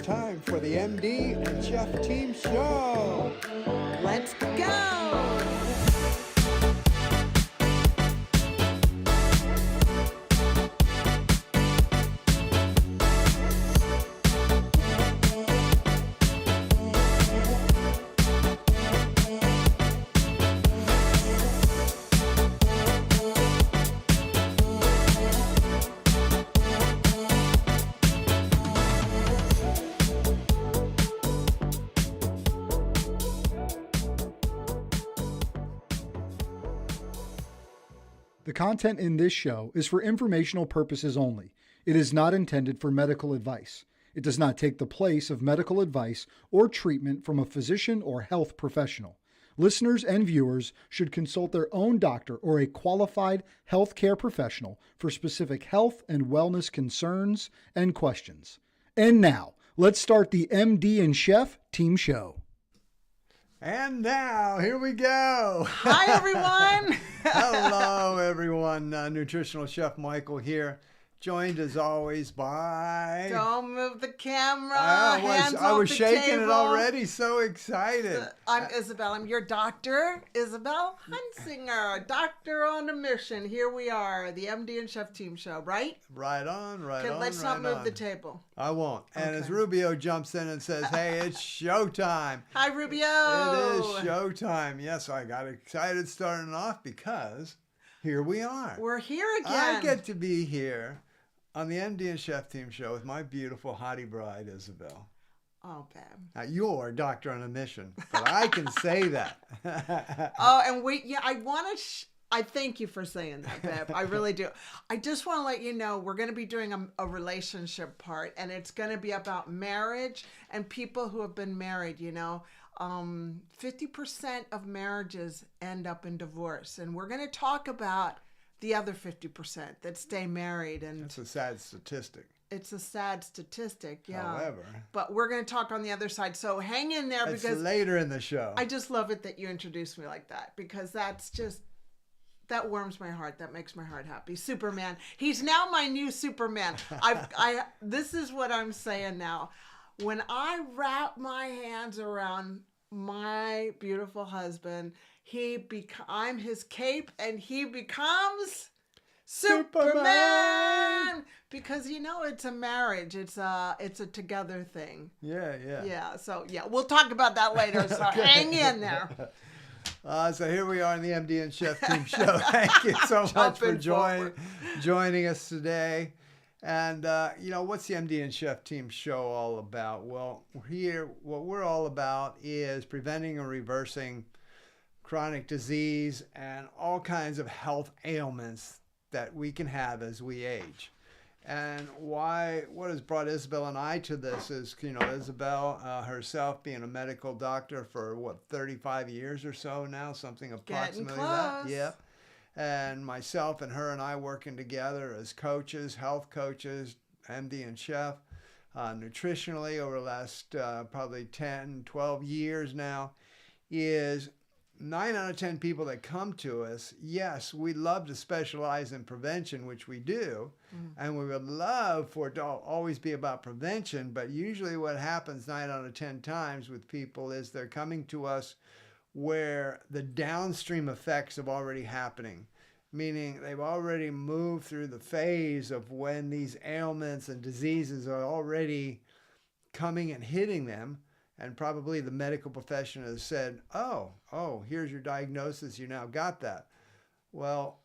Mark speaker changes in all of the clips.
Speaker 1: time for the MD and Chef Team Show.
Speaker 2: Let's go!
Speaker 3: The content in this show is for informational purposes only. It is not intended for medical advice. It does not take the place of medical advice or treatment from a physician or health professional. Listeners and viewers should consult their own doctor or a qualified healthcare professional for specific health and wellness concerns and questions. And now, let's start the MD and Chef Team Show.
Speaker 1: And now, here we go.
Speaker 2: Hi, everyone.
Speaker 1: Hello, everyone. Nutritional Chef Michael here, joined as always by...
Speaker 2: Don't move the camera.
Speaker 1: I was shaking
Speaker 2: table.
Speaker 1: It already. So excited.
Speaker 2: I'm Isabel. I'm your doctor, Isabel Hunsinger, doctor on a mission. Here we are, the MD and Chef Team Show, right?
Speaker 1: Right on, right on.
Speaker 2: Let's not move the table.
Speaker 1: I won't. And
Speaker 2: Okay.
Speaker 1: as Rubio jumps in and says, hey, it's showtime.
Speaker 2: Hi, Rubio.
Speaker 1: It is showtime. Yes, I got excited starting off because here we are.
Speaker 2: We're here again.
Speaker 1: I get to be here on the MD and Chef Team Show with my beautiful hottie bride, Isabel.
Speaker 2: Oh, babe.
Speaker 1: Now, you're doctor on a mission, but I can say that.
Speaker 2: I thank you for saying that, babe. I really do. I just want to let you know we're going to be doing a relationship part, and it's going to be about marriage and people who have been married, 50% of marriages end up in divorce, and we're going to talk about the other 50% that stay married. And
Speaker 1: that's a sad statistic.
Speaker 2: It's a sad statistic, yeah.
Speaker 1: However.
Speaker 2: But we're going to talk on the other side, so hang in there because...
Speaker 1: It's later in the show.
Speaker 2: I just love it that you introduced me like that because that's just... That warms my heart. That makes my heart happy. Superman. He's now my new Superman. This is what I'm saying now. When I wrap my hands around my beautiful husband, I'm his cape and he becomes Superman. Because it's a marriage. It's a together thing.
Speaker 1: Yeah.
Speaker 2: Yeah. So we'll talk about that later. So hang in there.
Speaker 1: So here we are in the MD and Chef Team Show. Thank you so much for joining us today. And, what's the MD and Chef Team Show all about? Well, here, what we're all about is preventing and reversing chronic disease and all kinds of health ailments that we can have as we age. And what has brought Isabel and I to this is, Isabel herself being a medical doctor for 35 years or so now, something approximately that. Yep. And myself and her and I working together as coaches, health coaches, MD and Chef, nutritionally over the last probably 10, 12 years now, is 9 out of 10 people that come to us, yes, we love to specialize in prevention, which we do, and we would love for it to always be about prevention, but usually what happens 9 out of 10 times with people is they're coming to us where the downstream effects have already happening, meaning they've already moved through the phase of when these ailments and diseases are already coming and hitting them. And probably the medical profession has said, oh, here's your diagnosis. You now got that. Well,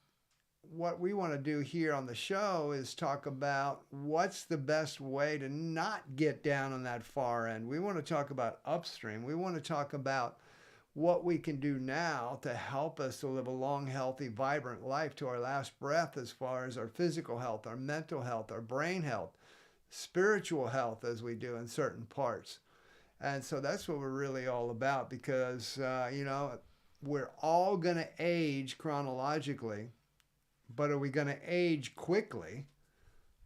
Speaker 1: what we want to do here on the show is talk about what's the best way to not get down on that far end. We want to talk about upstream. We want to talk about what we can do now to help us to live a long, healthy, vibrant life to our last breath as far as our physical health, our mental health, our brain health, spiritual health as we do in certain parts. And so that's what we're really all about because, we're all going to age chronologically, but are we going to age quickly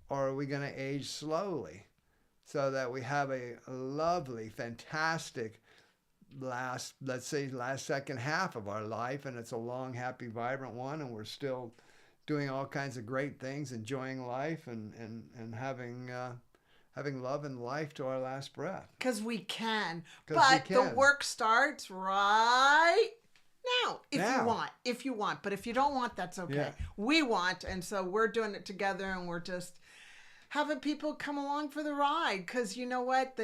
Speaker 1: or are we going to age slowly so that we have a lovely, fantastic last second half of our life and it's a long, happy, vibrant one and we're still doing all kinds of great things, enjoying life and having having love and life to our last breath.
Speaker 2: Because we can.
Speaker 1: 'Cause
Speaker 2: But
Speaker 1: we
Speaker 2: the
Speaker 1: can.
Speaker 2: work starts right now. If
Speaker 1: Now.
Speaker 2: you want. If you want. But if you don't want, that's okay.
Speaker 1: Yeah.
Speaker 2: We want. And so we're doing it together, and we're just having people come along for the ride. Because you know what?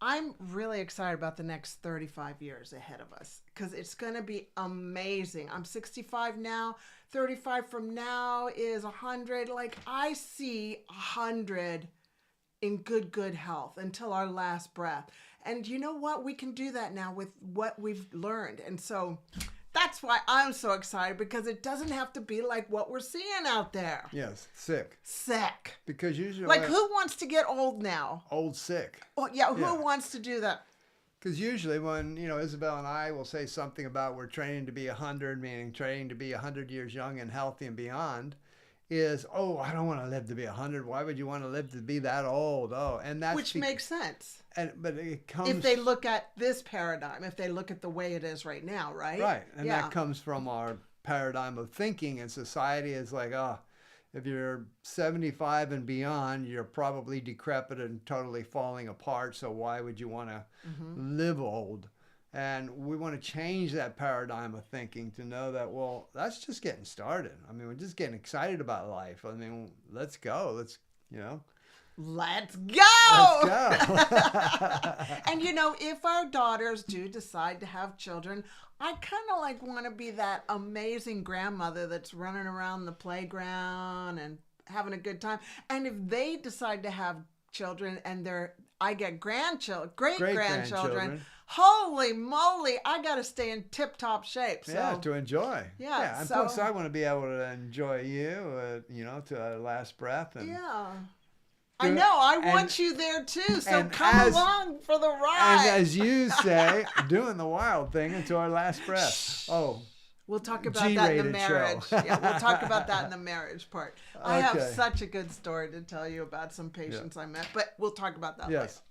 Speaker 2: I'm really excited about the next 35 years ahead of us. Because it's going to be amazing. I'm 65 now. 35 from now is 100. Like, I see 100 in good health until our last breath. And you know what? We can do that now with what we've learned. And so that's why I'm so excited, because it doesn't have to be like what we're seeing out there.
Speaker 1: Yes, sick.
Speaker 2: Sick.
Speaker 1: Because usually,
Speaker 2: Like, who wants to get old now?
Speaker 1: old sick.
Speaker 2: Oh, yeah, who
Speaker 1: Yeah.
Speaker 2: wants to do that?
Speaker 1: Because usually when, Isabel and I will say something about we're training to be 100, meaning training to be 100 years young and healthy and beyond, is, oh, I don't want to live to be 100. Why would you want to live to be that old? Oh, and that's...
Speaker 2: Which makes sense.
Speaker 1: But it comes...
Speaker 2: If they look at this paradigm, if they look at the way it is right now, right?
Speaker 1: Right, and
Speaker 2: Yeah.
Speaker 1: that comes from our paradigm of thinking in society. Is like, if you're 75 and beyond, you're probably decrepit and totally falling apart, so why would you want to live old? And we want to change that paradigm of thinking to know that, well, that's just getting started. I mean, we're just getting excited about life. I mean, let's go. Let's go.
Speaker 2: Let's go! And if our daughters do decide to have children, I kind of want to be that amazing grandmother that's running around the playground and having a good time. And if they decide to have children and I get grandchildren, great-grandchildren, holy moly, I got to stay in tip-top shape. So,
Speaker 1: yeah, to enjoy.
Speaker 2: Yeah,
Speaker 1: and
Speaker 2: so-
Speaker 1: plus I want to be able to enjoy you, to our last breath. And,
Speaker 2: yeah. I know. I want you there too. So come along for the ride.
Speaker 1: And as you say, doing the wild thing until our last breath. Oh,
Speaker 2: we'll talk about that in the
Speaker 1: G-rated
Speaker 2: marriage.
Speaker 1: show.
Speaker 2: Yeah, we'll talk about that in the marriage part. I have
Speaker 1: Okay.
Speaker 2: such a good story to tell you about some patients I met, but we'll talk about that
Speaker 1: yes.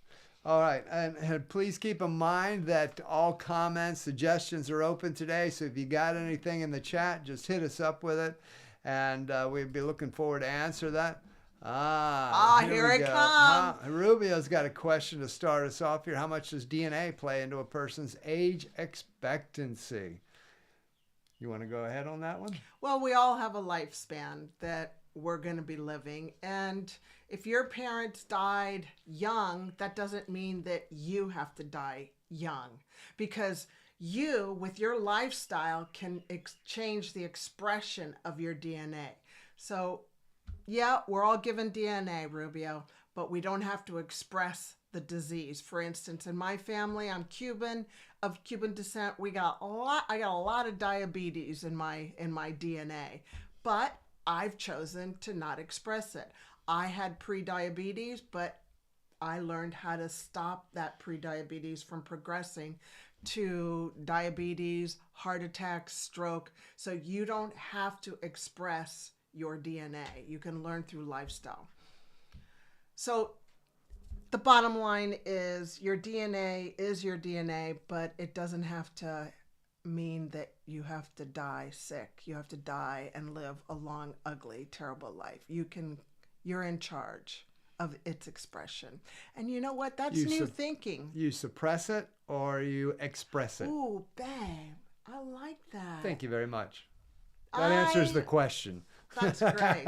Speaker 1: All right. And please keep in mind that all comments, suggestions are open today. So if you got anything in the chat, just hit us up with it. And we'd be looking forward to answer that.
Speaker 2: Here
Speaker 1: we
Speaker 2: it
Speaker 1: go.
Speaker 2: comes.
Speaker 1: Rubio's got a question to start us off here. How much does DNA play into a person's age expectancy? You want to go ahead on that one?
Speaker 2: Well, we all have a lifespan that we're going to be living. And if your parents died young, that doesn't mean that you have to die young. Because you, with your lifestyle, can change the expression of your DNA. So, yeah, we're all given DNA, Rubio, but we don't have to express the disease. For instance, in my family, I'm Cuban, of Cuban descent. I got a lot of diabetes in my DNA, but I've chosen to not express it. I had pre-diabetes, but I learned how to stop that pre-diabetes from progressing to diabetes, heart attack, stroke. So you don't have to express your DNA. You can learn through lifestyle. So the bottom line is your DNA is your DNA, but it doesn't have to mean that you have to die sick. You have to die and live a long, ugly, terrible life. You're in charge of its expression. And you know what? That's new thinking.
Speaker 1: You suppress it or you express it?
Speaker 2: Ooh, babe, I like that.
Speaker 1: Thank you very much. That answers the question.
Speaker 2: That's great.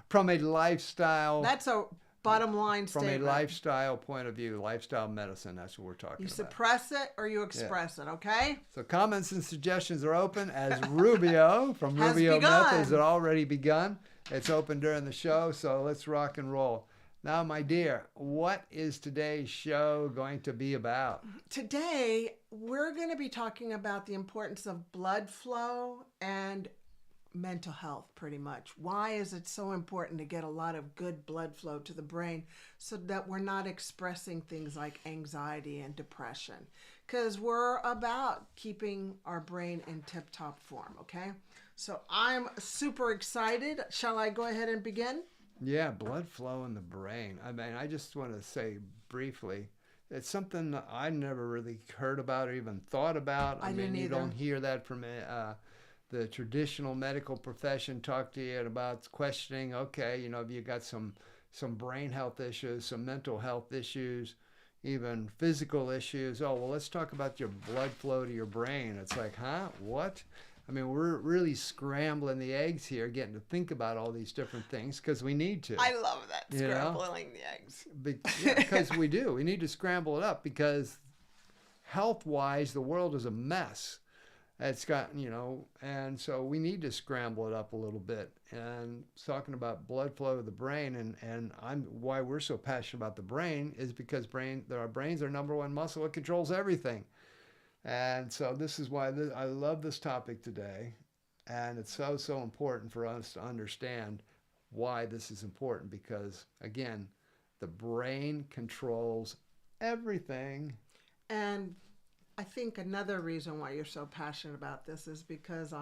Speaker 1: From a lifestyle...
Speaker 2: That's a bottom line
Speaker 1: From
Speaker 2: statement.
Speaker 1: a lifestyle point of view, lifestyle medicine, that's what we're talking
Speaker 2: You
Speaker 1: about.
Speaker 2: suppress it or you express it, okay?
Speaker 1: So comments and suggestions are open, as Rubio from
Speaker 2: Has
Speaker 1: Rubio
Speaker 2: begun.
Speaker 1: Methods had already begun. It's open during the show, so let's rock and roll. Now, my dear, what is today's show going to be about?
Speaker 2: Today, we're going to be talking about the importance of blood flow and mental health, pretty much. Why is it so important to get a lot of good blood flow to the brain so that we're not expressing things like anxiety and depression? Because we're about keeping our brain in tip-top form, okay? So I'm super excited. Shall I go ahead and begin?
Speaker 1: Yeah, blood flow in the brain. I mean, I just want to say briefly, it's something that I never really heard about or even thought about.
Speaker 2: I didn't
Speaker 1: you
Speaker 2: either.
Speaker 1: don't hear that from the traditional medical profession talk to you about questioning, okay, if you got some some brain health issues, some mental health issues, even physical issues. Oh, well, let's talk about your blood flow to your brain. It's like, huh? What? I mean, we're really scrambling the eggs here, getting to think about all these different things because we need to.
Speaker 2: I love that, scrambling the eggs.
Speaker 1: Because we do. We need to scramble it up because health-wise, the world is a mess. It's got, and so we need to scramble it up a little bit. And talking about blood flow to the brain, and why we're so passionate about the brain is because our brains are number one muscle. It controls everything. And so this is why I love this topic today. And it's so important for us to understand why this is important because, again, the brain controls everything.
Speaker 2: And I think another reason why you're so passionate about this is because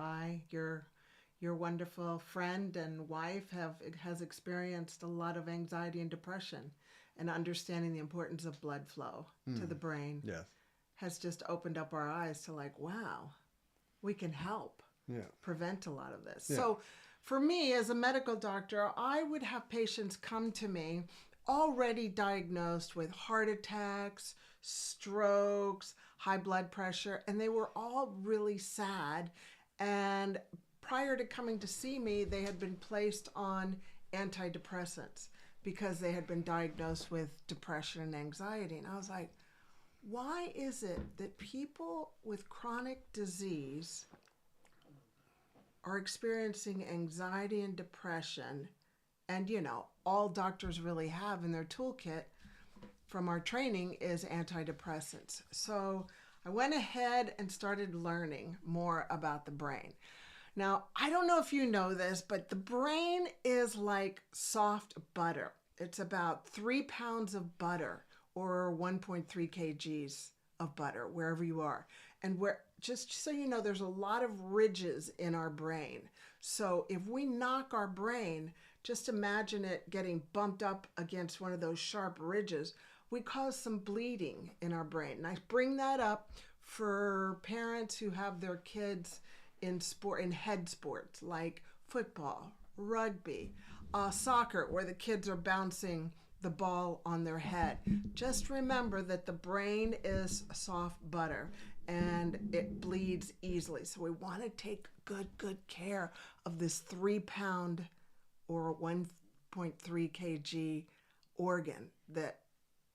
Speaker 2: your wonderful friend and wife has experienced a lot of anxiety and depression, and understanding the importance of blood flow to the brain.
Speaker 1: Yes.
Speaker 2: Has just opened up our eyes to like, wow, we can help prevent a lot of this. Yeah. So for me as a medical doctor, I would have patients come to me already diagnosed with heart attacks, strokes, high blood pressure, and they were all really sad. And prior to coming to see me, they had been placed on antidepressants because they had been diagnosed with depression and anxiety. And I was like, why is it that people with chronic disease are experiencing anxiety and depression? And, all doctors really have in their toolkit from our training is antidepressants. So I went ahead and started learning more about the brain. Now, I don't know if you know this, but the brain is like soft butter. It's about 3 pounds of butter, or 1.3 kgs of butter, wherever you are. And just so you know, there's a lot of ridges in our brain. So if we knock our brain, just imagine it getting bumped up against one of those sharp ridges, we cause some bleeding in our brain. And I bring that up for parents who have their kids in head sports like football, rugby, soccer, where the kids are bouncing the ball on their head. Just remember that the brain is soft butter and it bleeds easily. So we want to take good care of this 3 pound or 1.3 kg organ that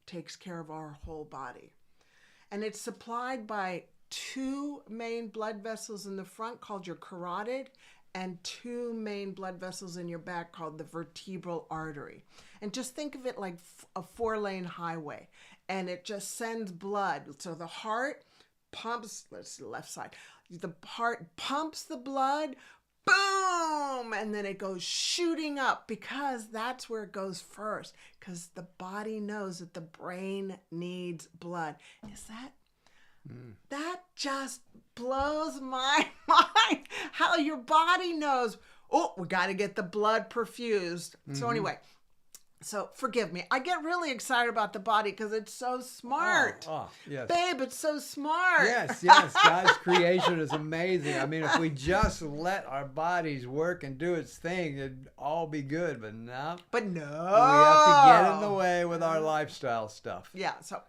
Speaker 2: takes care of our whole body. And it's supplied by 2 main blood vessels in the front called your carotid, and 2 main blood vessels in your back called the vertebral artery. And just think of it like a 4-lane highway, and it just sends blood. So the heart pumps, let's see the left side. The heart pumps the blood, boom, and then it goes shooting up because that's where it goes first, because the body knows that the brain needs blood. That just blows my mind, how your body knows, we got to get the blood perfused. So anyway, so forgive me. I get really excited about the body because it's so smart.
Speaker 1: Yes.
Speaker 2: Babe, it's so smart.
Speaker 1: Yes. God's creation is amazing. I mean, if we just let our bodies work and do its thing, it'd all be good. But no. We have to get in the way with our lifestyle stuff.
Speaker 2: Yeah, so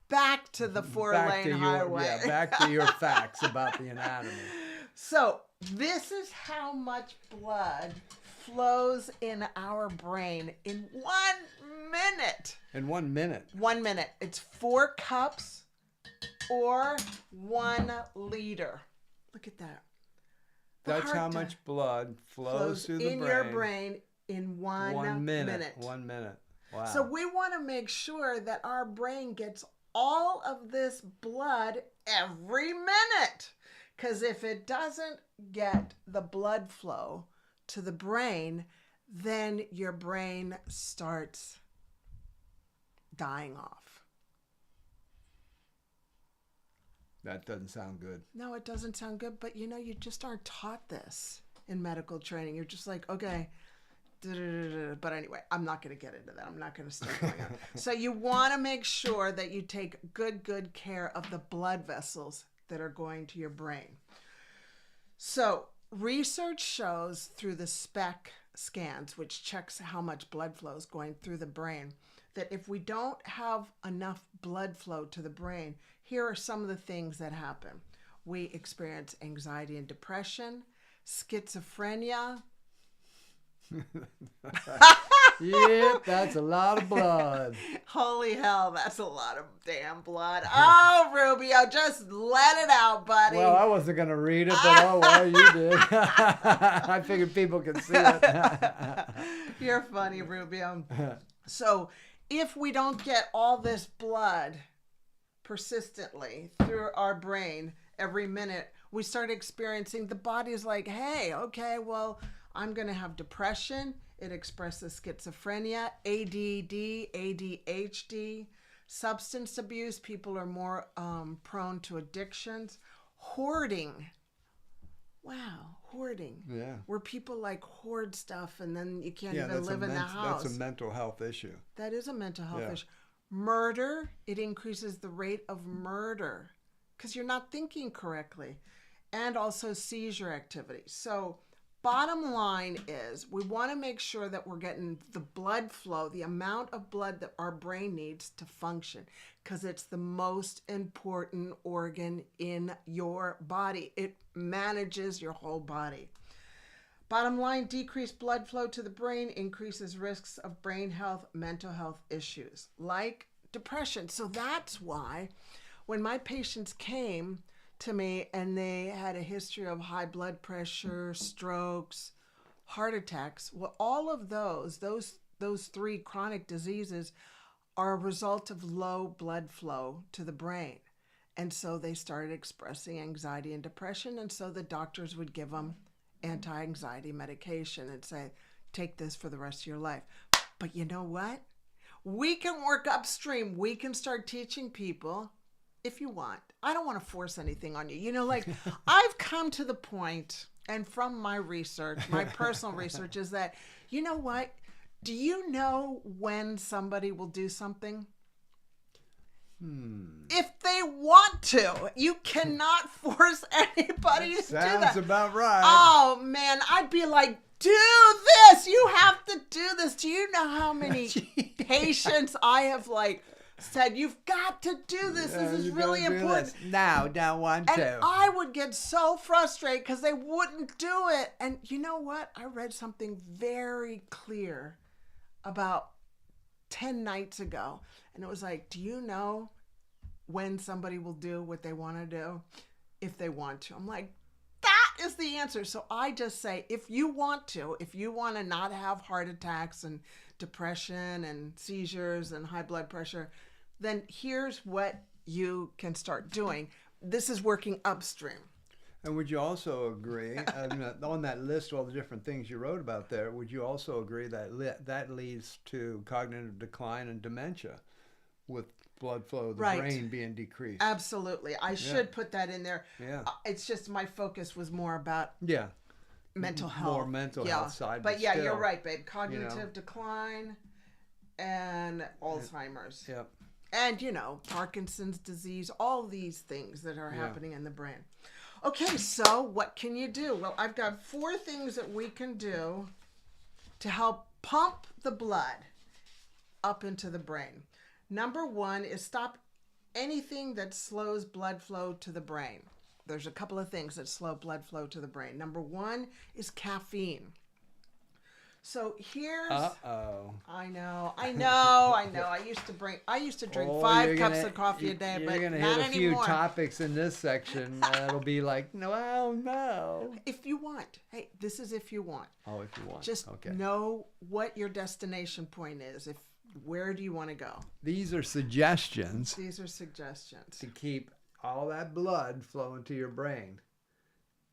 Speaker 2: back to the 4-lane highway.
Speaker 1: Back to your facts about the anatomy.
Speaker 2: So this is how much blood flows in our brain in 1 minute.
Speaker 1: In 1 minute?
Speaker 2: 1 minute. It's 4 cups or 1 liter. Look at that.
Speaker 1: That's how much blood flows through the brain.
Speaker 2: In your brain in 1 minute.
Speaker 1: 1 minute. Wow.
Speaker 2: So we want to make sure that our brain gets all of this blood every minute. Because if it doesn't get the blood flow to the brain, then your brain starts dying off.
Speaker 1: That doesn't sound good.
Speaker 2: No, it doesn't sound good, but you just aren't taught this in medical training. You're just like, okay, but anyway, I'm not going to get into that. I'm not going to start going on. So you want to make sure that you take good care of the blood vessels that are going to your brain. So research shows through the SPEC scans, which checks how much blood flow is going through the brain, that if we don't have enough blood flow to the brain, here are some of the things that happen. We experience anxiety and depression, schizophrenia.
Speaker 1: Yep, that's a lot of blood.
Speaker 2: Holy hell, that's a lot of damn blood. Oh, Rubio, just let it out, buddy.
Speaker 1: Well, I wasn't going to read it, but oh, well, you did. I figured people could see it.
Speaker 2: You're funny, Rubio. So if we don't get all this blood persistently through our brain every minute, we start experiencing, the body's like, hey, okay, well, I'm going to have depression. It expresses schizophrenia, ADD, ADHD, substance abuse. People are more prone to addictions. Hoarding. Wow, hoarding.
Speaker 1: Yeah.
Speaker 2: Where people like hoard stuff and then you can't even live in the house.
Speaker 1: That's a mental health issue.
Speaker 2: That is a mental health issue. Murder, it increases the rate of murder because you're not thinking correctly. And also seizure activity. So bottom line is we want to make sure that we're getting the blood flow, the amount of blood that our brain needs to function, because it's the most important organ in your body. It manages your whole body. Bottom line, decreased blood flow to the brain increases risks of brain health, mental health issues like depression. So that's why when my patients came to me and they had a history of high blood pressure, strokes, heart attacks, well, all of those three chronic diseases are a result of low blood flow to the brain. And so they started expressing anxiety and depression. And so the doctors would give them anti-anxiety medication and say, take this for the rest of your life. But you know what? We can work upstream. We can start teaching people if you want. I don't want to force anything on you. You know, like I've come to the point, and from my research, my personal research is that, you know what? Do you know when somebody will do something? If they want to. You cannot force anybody to do that.
Speaker 1: Sounds about right.
Speaker 2: Oh, man. I'd be like, do this. You have to do this. Do you know how many patients I have said, you've got to do this. This is really important.
Speaker 1: No, don't want
Speaker 2: and
Speaker 1: to.
Speaker 2: I would get so frustrated because they wouldn't do it. And you know what? I read something very clear about 10 nights ago. And it was like, do you know when somebody will do what they want to do? If they want to. I'm like, that is the answer. So I just say, if you want to not have heart attacks and depression and seizures and high blood pressure, then here's what you can start doing. This is working upstream.
Speaker 1: And would you also agree, on that list of all the different things you wrote about there, would you also agree that that leads to cognitive decline and dementia with blood flow of the brain being decreased?
Speaker 2: Absolutely. I should put that in there.
Speaker 1: Yeah.
Speaker 2: It's just my focus was more about mental health.
Speaker 1: More mental health side.
Speaker 2: But yeah, you're right, babe. Cognitive decline and Alzheimer's.
Speaker 1: Yep.
Speaker 2: And, Parkinson's disease, all these things that are happening in the brain. Okay, so what can you do? Well, I've got 4 things that we can do to help pump the blood up into the brain. Number 1 is stop anything that slows blood flow to the brain. There's a couple of things that slow blood flow to the brain. Number 1 is caffeine. So here's. I know. I used to drink 5 cups of coffee a day, but not anymore.
Speaker 1: You're gonna hit a few topics in this section that'll be like, no.
Speaker 2: If you want, hey, this is if you want.
Speaker 1: Oh, if you want.
Speaker 2: Just know what your destination point is. Where do you want to go?
Speaker 1: These are suggestions.
Speaker 2: To
Speaker 1: keep all that blood flowing to your brain.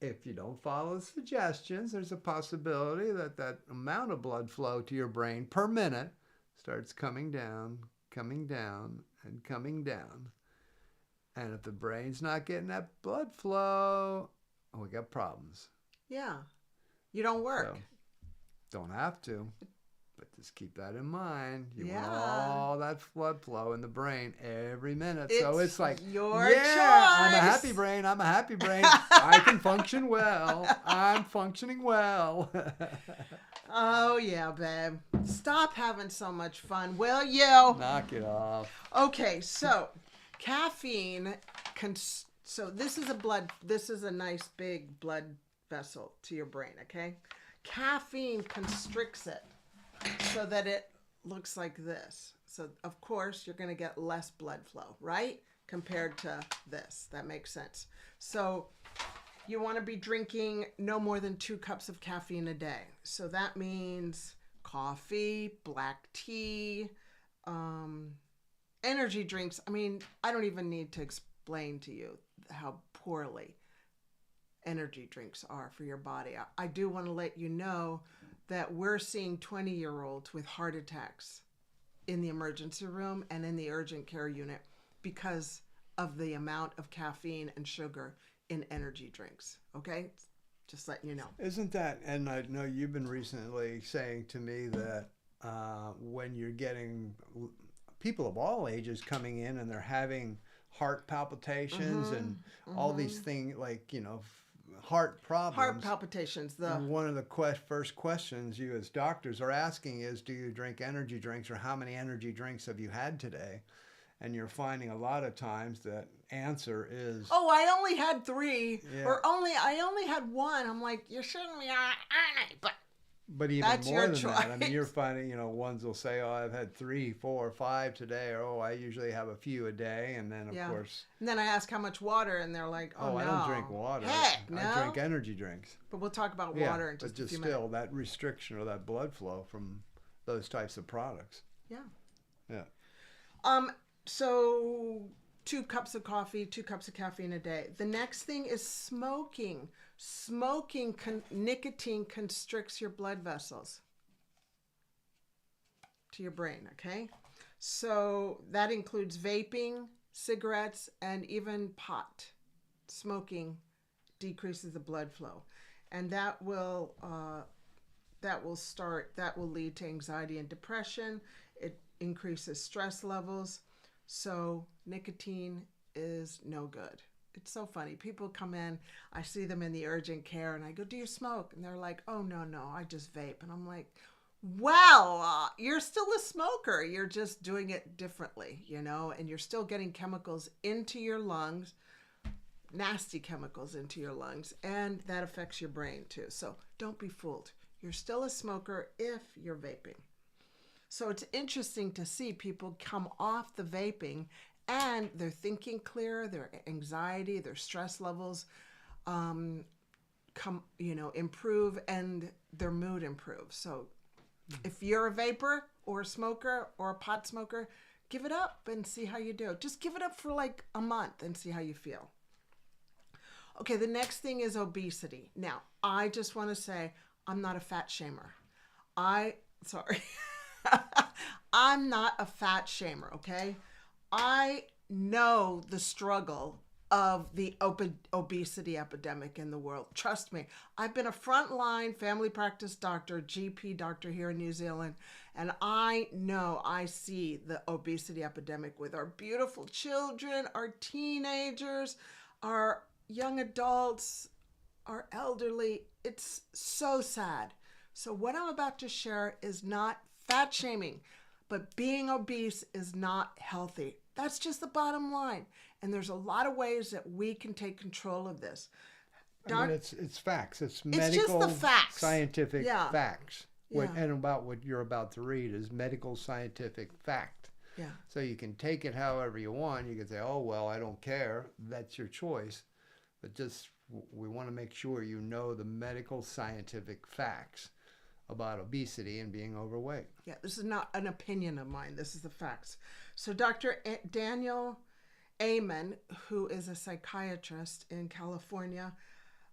Speaker 1: If you don't follow the suggestions, there's a possibility that amount of blood flow to your brain per minute starts coming down, and coming down. And if the brain's not getting that blood flow, we got problems.
Speaker 2: Yeah. You don't work.
Speaker 1: So, don't have to. But just keep that in mind. You want all that blood flow in the brain every minute. So it's like,
Speaker 2: your choice.
Speaker 1: I'm a happy brain. I can function well. I'm functioning well.
Speaker 2: Oh, yeah, babe. Stop having so much fun, will you?
Speaker 1: Knock it off.
Speaker 2: Okay, so caffeine so this is a nice big blood vessel to your brain, okay? Caffeine constricts it so that it looks like this. So of course you're going to get less blood flow, right? Compared to this. That makes sense. So you want to be drinking no more than 2 cups of caffeine a day. So that means coffee, black tea, energy drinks. I mean, I don't even need to explain to you how poorly energy drinks are for your body. I do want to let you know that we're seeing 20-year-olds with heart attacks in the emergency room and in the urgent care unit because of the amount of caffeine and sugar in energy drinks. Okay? Just letting you know.
Speaker 1: Isn't that, and I know you've been recently saying to me that when you're getting people of all ages coming in and they're having heart palpitations and all these things like, heart problems.
Speaker 2: Heart palpitations.
Speaker 1: One of the first questions you as doctors are asking is, do you drink energy drinks, or how many energy drinks have you had today? And you're finding a lot of times that answer is,
Speaker 2: oh, I only had 3,
Speaker 1: Yeah.
Speaker 2: or I only had 1. I'm like, you shouldn't be on it,
Speaker 1: but even
Speaker 2: that's
Speaker 1: more
Speaker 2: your
Speaker 1: than that. I mean,
Speaker 2: choice.
Speaker 1: you're finding, ones will say, oh, I've had 3, 4, 5 today, or oh, I usually have a few a day, and then of course,
Speaker 2: And then I ask how much water, and they're like, oh, no.
Speaker 1: I don't drink water.
Speaker 2: Heck, no.
Speaker 1: I drink energy drinks.
Speaker 2: But we'll talk about water in just a few minutes.
Speaker 1: Still, that restriction or that blood flow from those types of products.
Speaker 2: Yeah.
Speaker 1: Yeah.
Speaker 2: So 2 cups of coffee, 2 cups of caffeine a day. The next thing is smoking. Nicotine constricts your blood vessels to your brain, okay? So that includes vaping, cigarettes, and even pot. Smoking decreases the blood flow. And that will lead to anxiety and depression. It increases stress levels. So nicotine is no good. It's so funny. People come in, I see them in the urgent care, and I go, do you smoke? And they're like, oh, no, I just vape. And I'm like, well, you're still a smoker. You're just doing it differently, and you're still getting chemicals into your lungs, nasty chemicals into your lungs, and that affects your brain too. So don't be fooled. You're still a smoker if you're vaping. So it's interesting to see people come off the vaping and they're thinking clearer, their anxiety, their stress levels improve, and their mood improves. So if you're a vapor or a smoker or a pot smoker, give it up and see how you do. Just give it up for like a month and see how you feel. Okay, the next thing is obesity. Now, I just want to say I'm not a fat shamer. I'm not a fat shamer, okay? I know the struggle of the obesity epidemic in the world. Trust me. I've been a frontline family practice doctor, GP doctor here in New Zealand, and I see the obesity epidemic with our beautiful children, our teenagers, our young adults, our elderly. It's so sad. So what I'm about to share is not fat shaming, but being obese is not healthy. That's just the bottom line. And there's a lot of ways that we can take control of this.
Speaker 1: I mean, it's facts. It's medical,
Speaker 2: just the facts.
Speaker 1: Scientific facts.
Speaker 2: Yeah.
Speaker 1: And about what you're about to read is medical scientific fact.
Speaker 2: Yeah.
Speaker 1: So you can take it however you want. You can say, oh, well, I don't care. That's your choice. But just we want to make sure you know the medical scientific facts about obesity and being overweight.
Speaker 2: Yeah, this is not an opinion of mine. This is the facts. So Dr. Daniel Amen, who is a psychiatrist in California,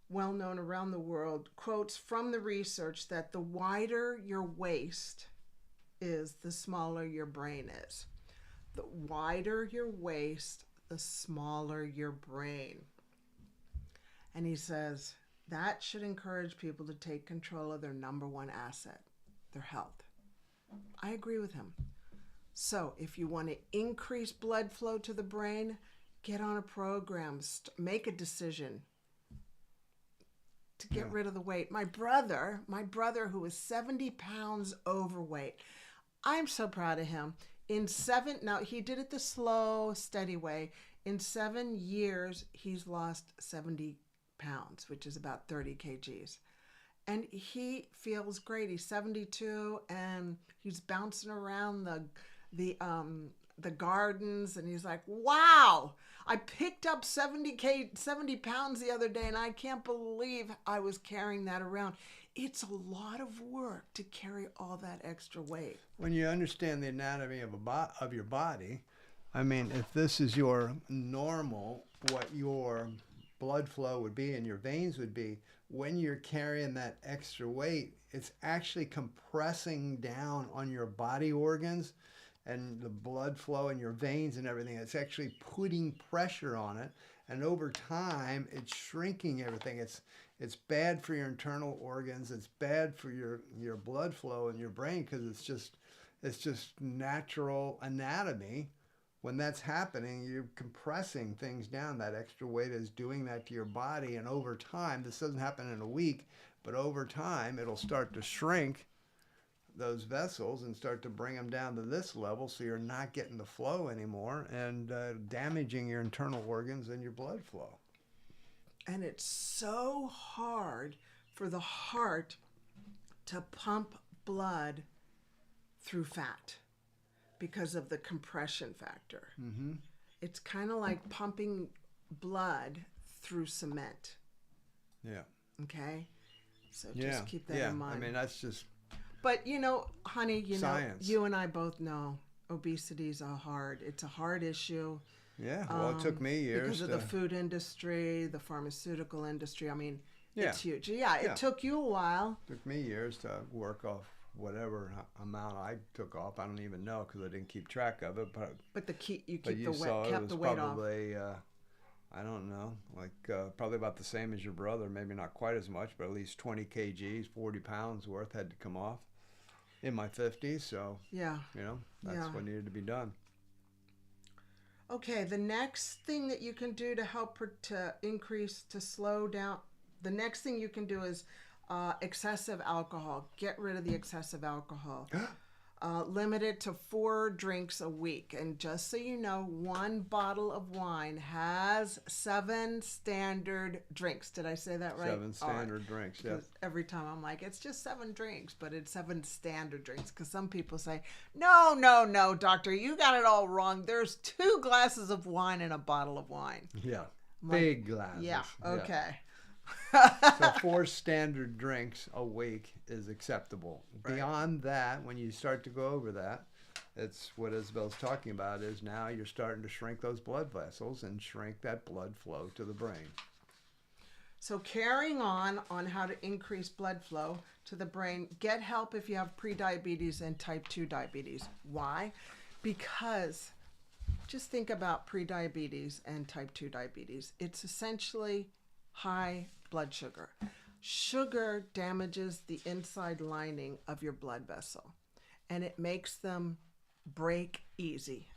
Speaker 2: well known around the world, quotes from the research that the wider your waist is, the smaller your brain is. The wider your waist, the smaller your brain. And he says that should encourage people to take control of their number one asset, their health. I agree with him. So if you want to increase blood flow to the brain, get on a program, make a decision to get rid of the weight. My brother who was 70 pounds overweight, I'm so proud of him. Now he did it the slow, steady way. In 7 years, he's lost 70 pounds, which is about 30 kgs. And he feels great. He's 72 and he's bouncing around the gardens, and he's like, wow, I picked up 70 pounds the other day and I can't believe I was carrying that around. It's a lot of work to carry all that extra weight.
Speaker 1: When you understand the anatomy of your body, I mean, if this is your normal, what your blood flow would be and your veins would be, when you're carrying that extra weight, it's actually compressing down on your body organs and the blood flow in your veins and everything. It's actually putting pressure on it. And over time, it's shrinking everything. It's bad for your internal organs. It's bad for your blood flow in your brain, because it's just natural anatomy. When that's happening, you're compressing things down. That extra weight is doing that to your body. And over time, this doesn't happen in a week, but over time, it'll start to shrink those vessels and start to bring them down to this level, so you're not getting the flow anymore and damaging your internal organs and your blood flow.
Speaker 2: And it's so hard for the heart to pump blood through fat because of the compression factor.
Speaker 1: Mm-hmm.
Speaker 2: It's kind of like pumping blood through cement.
Speaker 1: Yeah.
Speaker 2: Okay? So just keep that in mind.
Speaker 1: I mean, that's just...
Speaker 2: But, honey,
Speaker 1: science.
Speaker 2: You and I both know obesity is it's a hard issue.
Speaker 1: Yeah, well, it took me years.
Speaker 2: Because of the food industry, the pharmaceutical industry. I mean,
Speaker 1: Yeah.
Speaker 2: It's huge. Yeah, it took you a while.
Speaker 1: It took me years to work off whatever amount I took off. I don't even know because I didn't keep track of it. But
Speaker 2: you
Speaker 1: kept
Speaker 2: the weight off.
Speaker 1: Probably, I don't know, like probably about the same as your brother. Maybe not quite as much, but at least 20 kgs, 40 pounds worth had to come off in my 50s. So,
Speaker 2: yeah,
Speaker 1: that's what needed to be done.
Speaker 2: Okay, the next thing that you can do to help to slow down, the next thing you can do is excessive alcohol. Get rid of the excessive alcohol. Limit it to 4 drinks a week. And just so you know, 1 bottle of wine has 7 standard drinks. Did I say that right?
Speaker 1: 7 standard drinks, yeah.
Speaker 2: Every time I'm like, it's just 7 drinks, but it's 7 standard drinks. Because some people say, no, doctor, you got it all wrong. There's 2 glasses of wine in a bottle of wine.
Speaker 1: Yeah, big glasses.
Speaker 2: Yeah, okay.
Speaker 1: So 4 standard drinks a week is acceptable. Right. Beyond that, when you start to go over that, it's what Isabel's talking about is now you're starting to shrink those blood vessels and shrink that blood flow to the brain.
Speaker 2: So carrying on how to increase blood flow to the brain, get help if you have prediabetes and type 2 diabetes. Why? Because just think about prediabetes and type 2 diabetes. It's essentially high blood sugar. Sugar damages the inside lining of your blood vessel, and it makes them break easy.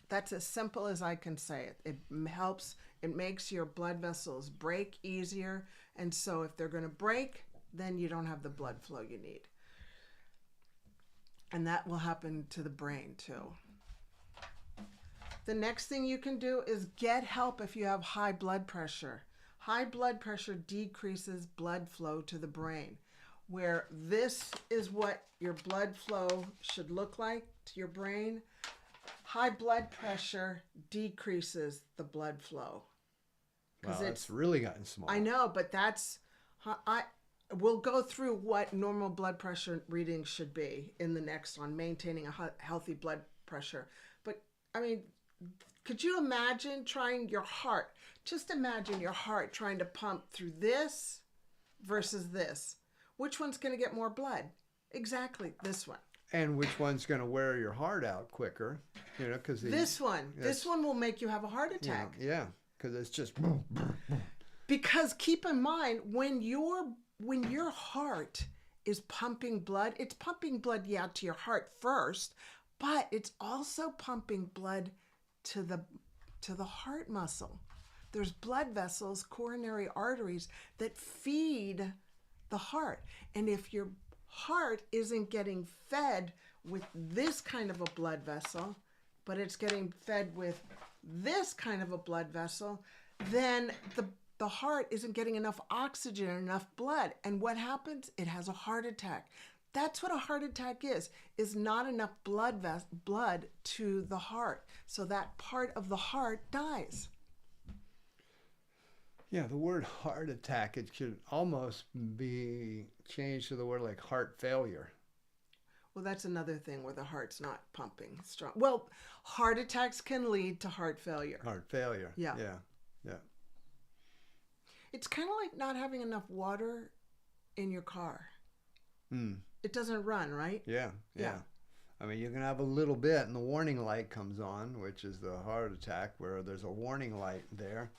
Speaker 2: That's as simple as I can say it. It makes your blood vessels break easier, and so if they're going to break, then you don't have the blood flow you need. And that will happen to the brain too. The next thing you can do is get help if you have high blood pressure. High blood pressure decreases blood flow to the brain, where this is what your blood flow should look like to your brain. High blood pressure decreases the blood flow.
Speaker 1: Wow, it's really gotten small.
Speaker 2: I know, but we'll go through what normal blood pressure readings should be in the next on maintaining a healthy blood pressure. But, I mean, could you imagine just imagine your heart trying to pump through this versus this. Which one's going to get more blood? Exactly, this one.
Speaker 1: And which one's going to wear your heart out quicker? Because
Speaker 2: this one will make you have a heart attack.
Speaker 1: Yeah, because it's just...
Speaker 2: Because keep in mind, when your heart is pumping blood, it's pumping blood, to your heart first, but it's also pumping blood to the heart muscle. there's blood vessels, coronary arteries that feed the heart. And if your heart isn't getting fed with this kind of a blood vessel, but it's getting fed with this kind of a blood vessel, then the heart isn't getting enough oxygen, enough blood. And what happens? It has a heart attack. That's what a heart attack is not enough blood to the heart. So that part of the heart dies.
Speaker 1: Yeah, the word heart attack, it should almost be changed to the word like heart failure.
Speaker 2: Well, that's another thing where the heart's not pumping strong. Well, heart attacks can lead to heart failure.
Speaker 1: Heart failure.
Speaker 2: Yeah.
Speaker 1: Yeah.
Speaker 2: It's kind of like not having enough water in your car.
Speaker 1: Mm.
Speaker 2: It doesn't run, right?
Speaker 1: Yeah. I mean, you can have a little bit and the warning light comes on, which is the heart attack, where there's a warning light there.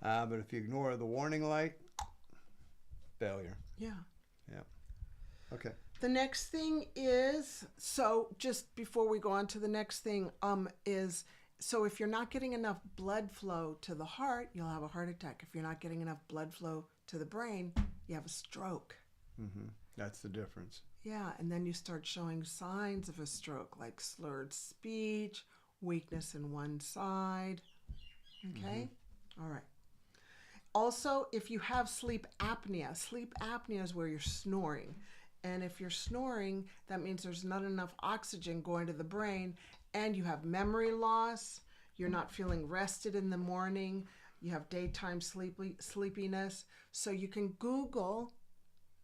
Speaker 1: But if you ignore the warning light, failure.
Speaker 2: Yeah.
Speaker 1: Okay.
Speaker 2: The next thing is, so just before we go on to the next thing, is, so if you're not getting enough blood flow to the heart, you'll have a heart attack. If you're not getting enough blood flow to the brain, you have a stroke.
Speaker 1: Mm-hmm. That's the difference.
Speaker 2: Yeah, and then you start showing signs of a stroke, like slurred speech, weakness in one side. Okay? Mm-hmm. All right. Also, if you have sleep apnea is where you're snoring. And if you're snoring, that means there's not enough oxygen going to the brain, and you have memory loss, you're not feeling rested in the morning, you have daytime sleepiness. So you can Google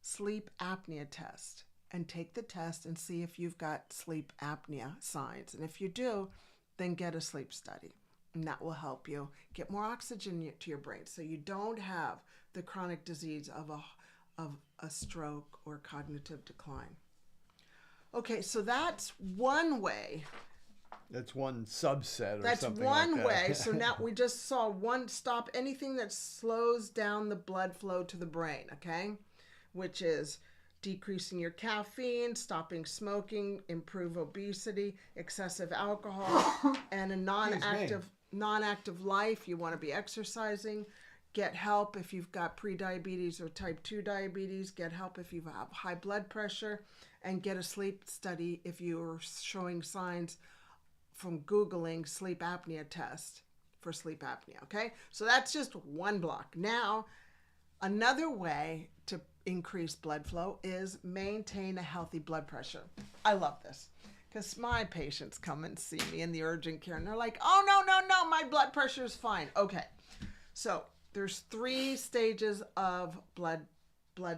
Speaker 2: sleep apnea test and take the test and see if you've got sleep apnea signs. And if you do, then get a sleep study. And that will help you get more oxygen to your brain so you don't have the chronic disease of a stroke or cognitive decline. Okay, so that's one way.
Speaker 1: That's one subset or
Speaker 2: that's
Speaker 1: something
Speaker 2: one
Speaker 1: like that.
Speaker 2: way. So now we just saw stop anything that slows down the blood flow to the brain, okay? Which is decreasing your caffeine, stopping smoking, improve obesity, excessive alcohol, and a non-active life. You want to be exercising. Get help if you've got prediabetes or type 2 diabetes. Get help if you have high blood pressure. And get a sleep study if you're showing signs from Googling sleep apnea test for sleep apnea, okay? So that's just one block. Now, another way to increase blood flow is maintain a healthy blood pressure. I love this because my patients come and see me in the urgent care and they're like, oh, no, my blood pressure is fine. Okay, so there's 3 stages of blood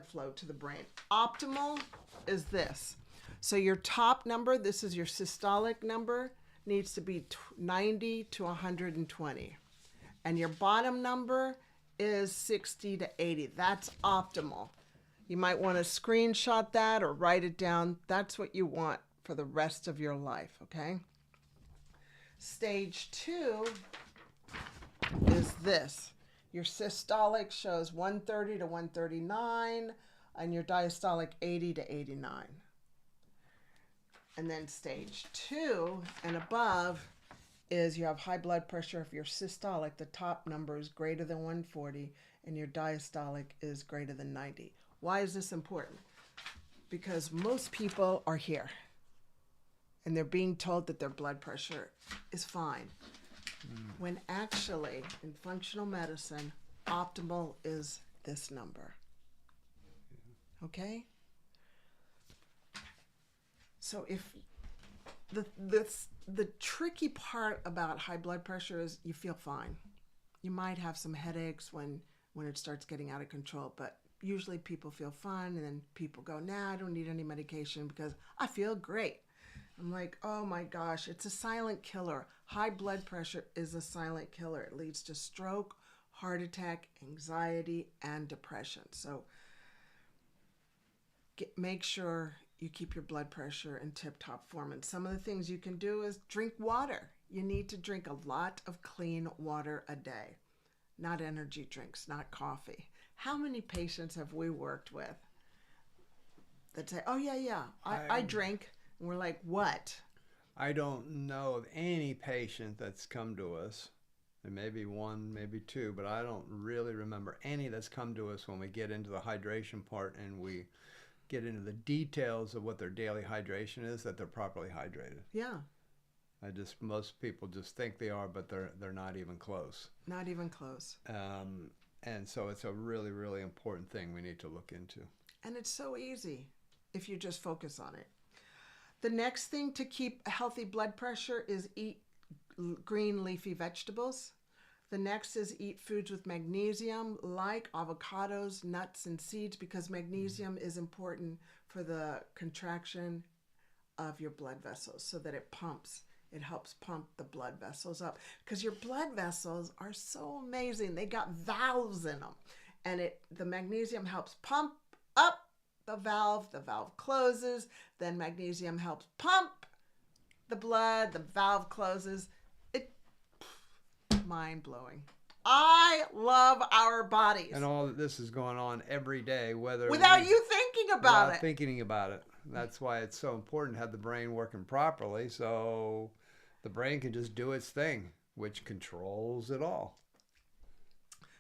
Speaker 2: flow to the brain. Optimal is this. So your top number, this is your systolic number, needs to be 90 to 120. And your bottom number is 60 to 80. That's optimal. You might want to screenshot that or write it down. That's what you want for the rest of your life, okay? Stage 2 is this. Your systolic shows 130 to 139, and your diastolic 80 to 89. And then stage 2 and above is you have high blood pressure. If you're systolic, the top number is greater than 140, and your diastolic is greater than 90. Why is this important? Because most people are here, and they're being told that their blood pressure is fine. When actually, in functional medicine, optimal is this number. Okay? So if the tricky part about high blood pressure is you feel fine. You might have some headaches when it starts getting out of control, but usually people feel fine, and then people go, nah, I don't need any medication because I feel great. I'm like, oh my gosh, it's a silent killer. High blood pressure is a silent killer. It leads to stroke, heart attack, anxiety, and depression. So make sure you keep your blood pressure in tip-top form. And some of the things you can do is drink water. You need to drink a lot of clean water a day, not energy drinks, not coffee. How many patients have we worked with that say, oh yeah, I drink? And we're like, what?
Speaker 1: I don't know of any patient that's come to us There may be one, maybe two, but I don't really remember any that's come to us when we get into the hydration part and we get into the details of what their daily hydration is, that they're properly hydrated.
Speaker 2: Yeah.
Speaker 1: Most people just think they are, but they're not even close.
Speaker 2: Not even close.
Speaker 1: And so it's a really, really important thing we need to look into.
Speaker 2: And it's so easy if you just focus on it. The next thing to keep a healthy blood pressure is eat green leafy vegetables. The next is eat foods with magnesium like avocados, nuts, and seeds, because magnesium is important for the contraction of your blood vessels so that it pumps. It helps pump the blood vessels up, because your blood vessels are so amazing. They got valves in them, and the magnesium helps pump up the valve closes, then magnesium helps pump the blood, the valve closes. Mind-blowing. I love our bodies.
Speaker 1: And all of this is going on every day,
Speaker 2: without you thinking about it.
Speaker 1: Thinking about it. That's why it's so important to have the brain working properly, so the brain can just do its thing, which controls it all.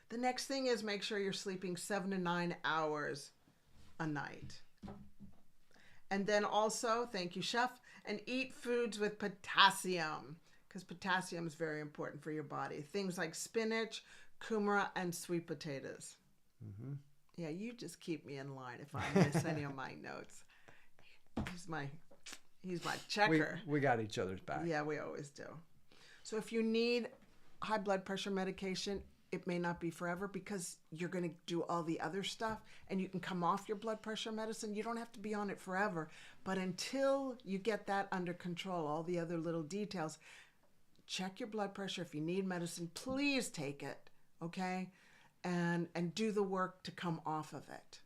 Speaker 2: The next thing is make sure you're sleeping 7 to 9 hours a night. And then also, thank you, Chef, and eat foods with potassium, because potassium is very important for your body. Things like spinach, kumara, and sweet potatoes. Mm-hmm. Yeah, you just keep me in line if I miss any of my notes. He's my checker.
Speaker 1: We got each other's back.
Speaker 2: Yeah, we always do. So if you need high blood pressure medication, it may not be forever, because you're going to do all the other stuff and you can come off your blood pressure medicine. You don't have to be on it forever. But until you get that under control, all the other little details, check your blood pressure. If you need medicine, please take it, okay? And do the work to come off of it.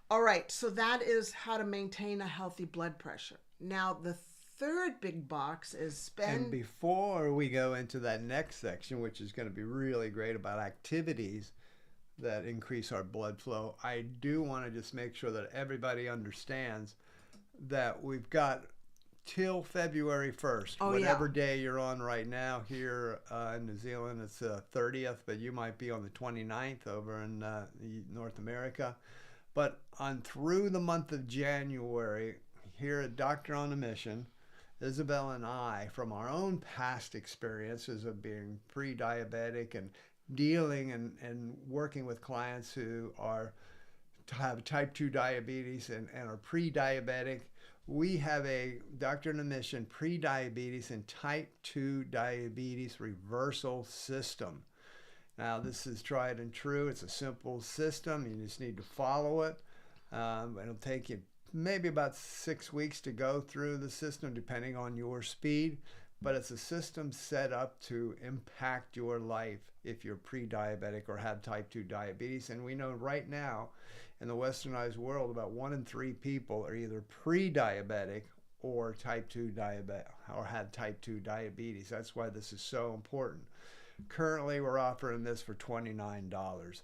Speaker 2: All right, so that is how to maintain a healthy blood pressure. Now, the third big box is spend...
Speaker 1: And before we go into that next section, which is going to be really great about activities that increase our blood flow, I do want to just make sure that everybody understands that we've got till February 1st, whatever day you're on right now. Here in New Zealand, it's the 30th, but you might be on the 29th over in North America. But on through the month of January, here at Doctor on a Mission, Isabel and I, from our own past experiences of being pre-diabetic and dealing and working with clients who have type 2 diabetes and are pre-diabetic, we have a Doctor on a Mission pre-diabetes and type 2 diabetes reversal system. Now, this is tried and true. It's a simple system. You just need to follow it. It'll take you maybe about 6 weeks to go through the system, depending on your speed. But it's a system set up to impact your life if you're pre-diabetic or have type 2 diabetes. And we know right now in the westernized world, about 1 in 3 people are either pre-diabetic or type 2 diabetic or have type 2 diabetes. That's why this is so important. Currently, we're offering this for $29.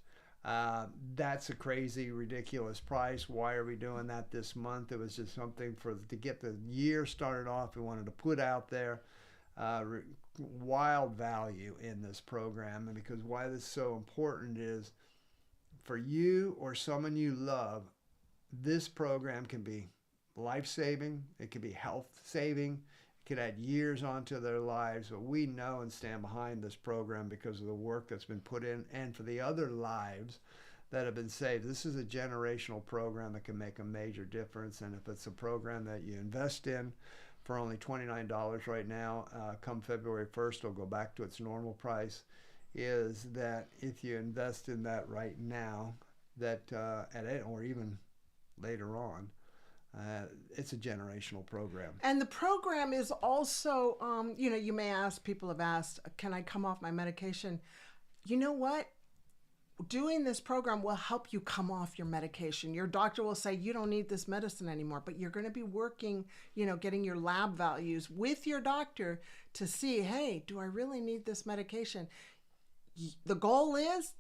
Speaker 1: That's a crazy, ridiculous price. Why are we doing that this month? It was just something to get the year started off. We wanted to put out there wild value in this program. And because why this is so important is for you or someone you love, this program can be life-saving. It can be health-saving. Could add years onto their lives, but we know and stand behind this program because of the work that's been put in and for the other lives that have been saved. This is a generational program that can make a major difference, and if it's a program that you invest in for only $29 right now, come February 1st, it'll go back to its normal price, is that if you invest in that right now, that at it or even later on, it's a generational program.
Speaker 2: And the program is also, you may ask, people have asked, can I come off my medication? You know what? Doing this program will help you come off your medication. Your doctor will say, you don't need this medicine anymore, but you're going to be working, getting your lab values with your doctor to see, hey, do I really need this medication? The goal is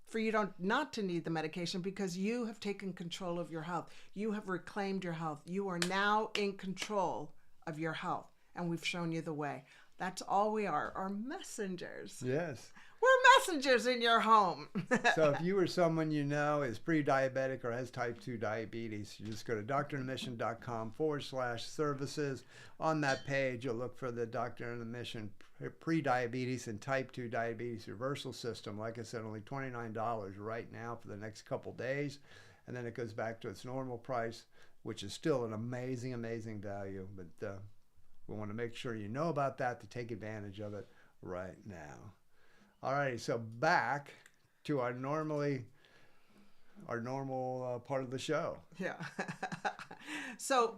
Speaker 2: for you not to need the medication because you have taken control of your health. You have reclaimed your health. You are now in control of your health, and we've shown you the way. That's all we are messengers.
Speaker 1: Yes.
Speaker 2: We're messengers in your home.
Speaker 1: So if you or someone you know is pre-diabetic or has type 2 diabetes, you just go to drandthemission.com/services. On that page, you'll look for the Doctor and the Mission pre-diabetes and type 2 diabetes reversal system. Like I said, only $29 right now for the next couple days. And then it goes back to its normal price, which is still an amazing, amazing value. But we want to make sure you know about that to take advantage of it right now. All righty, so back to our normal part of the show.
Speaker 2: Yeah. So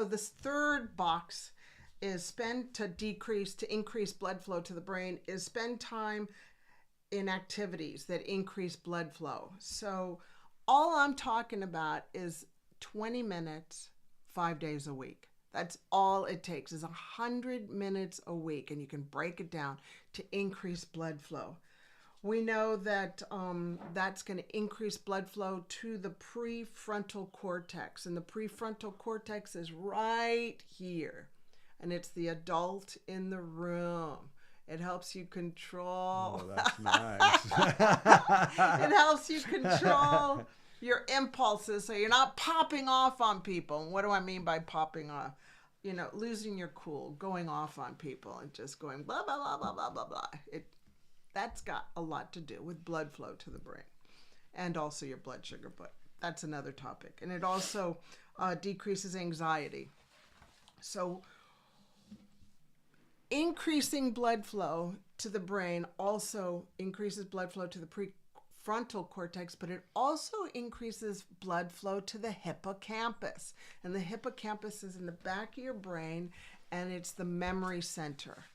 Speaker 2: this third box is to increase blood flow to the brain, is spend time in activities that increase blood flow. So all I'm talking about is 20 minutes, 5 days a week. That's all it takes is 100 minutes a week, and you can break it down to increase blood flow. We know that that's going to increase blood flow to the prefrontal cortex, and the prefrontal cortex is right here, and it's the adult in the room. It helps you control.
Speaker 1: Oh, that's nice.
Speaker 2: It helps you control your impulses so you're not popping off on people. And what do I mean by popping off? You know, losing your cool, going off on people and just going blah, blah, blah, blah, blah, blah, blah. That's got a lot to do with blood flow to the brain and also your blood sugar, but that's another topic. And it also decreases anxiety. So increasing blood flow to the brain also increases blood flow to the prefrontal cortex, but it also increases blood flow to the hippocampus. And the hippocampus is in the back of your brain, and it's the memory center.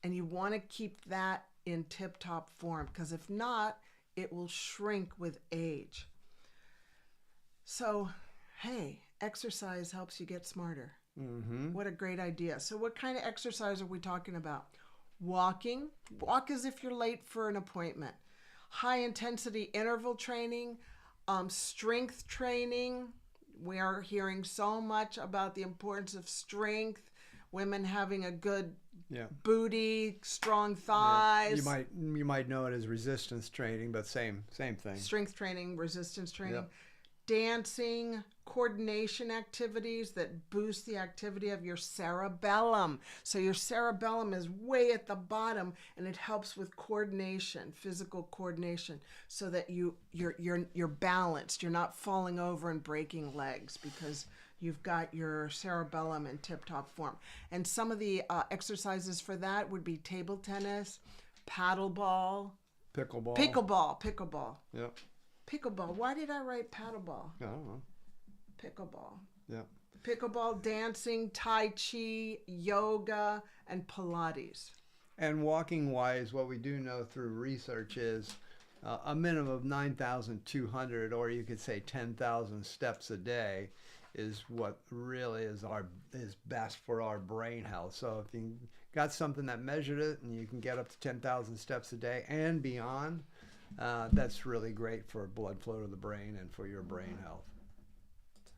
Speaker 2: And you want to keep that in tip-top form, because if not, it will shrink with age. So, hey, exercise helps you get smarter. Mm-hmm. What a great idea. So what kind of exercise are we talking about? Walking. Walk as if you're late for an appointment. High intensity interval training, strength training. We are hearing so much about the importance of strength, women having a good booty, strong thighs.
Speaker 1: Yeah. You might know it as resistance training, but same thing.
Speaker 2: Strength training, resistance training. Yep. Dancing, coordination activities that boost the activity of your cerebellum. So your cerebellum is way at the bottom, and it helps with coordination, physical coordination, so that you're balanced. You're not falling over and breaking legs because you've got your cerebellum in tip-top form. And some of the exercises for that would be table tennis, paddleball, pickleball.
Speaker 1: Yep.
Speaker 2: Pickleball. Why did I write paddleball?
Speaker 1: I don't know.
Speaker 2: Pickleball.
Speaker 1: Yeah.
Speaker 2: Pickleball, dancing, Tai Chi, yoga, and Pilates.
Speaker 1: And walking wise, what we do know through research is a minimum of 9,200, or you could say 10,000 steps a day is what really is best for our brain health. So if you got something that measured it and you can get up to 10,000 steps a day and beyond, that's really great for blood flow to the brain and for your brain health.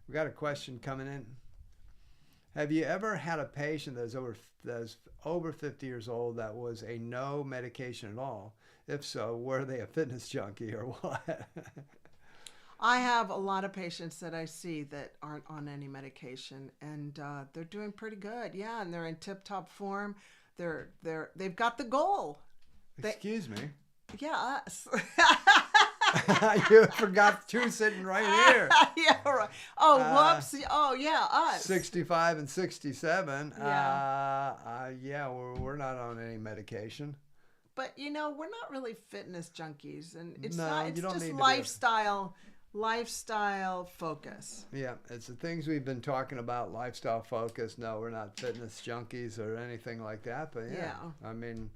Speaker 1: We got a question coming in. Have you ever had a patient that's over 50 years old that was a no medication at all? If so, were they a fitness junkie or what?
Speaker 2: I have a lot of patients that I see that aren't on any medication, and they're doing pretty good. Yeah, and they're in tip-top form. They've got the goal.
Speaker 1: Excuse me.
Speaker 2: Yeah, us.
Speaker 1: You forgot two sitting right here.
Speaker 2: Yeah, right. Oh, whoops. Oh, yeah, us.
Speaker 1: 65 and 67.
Speaker 2: Yeah.
Speaker 1: We're not on any medication.
Speaker 2: But, we're not really fitness junkies. And it's just lifestyle focus.
Speaker 1: Yeah, it's the things we've been talking about, lifestyle focus. No, we're not fitness junkies or anything like that. But, yeah. I mean...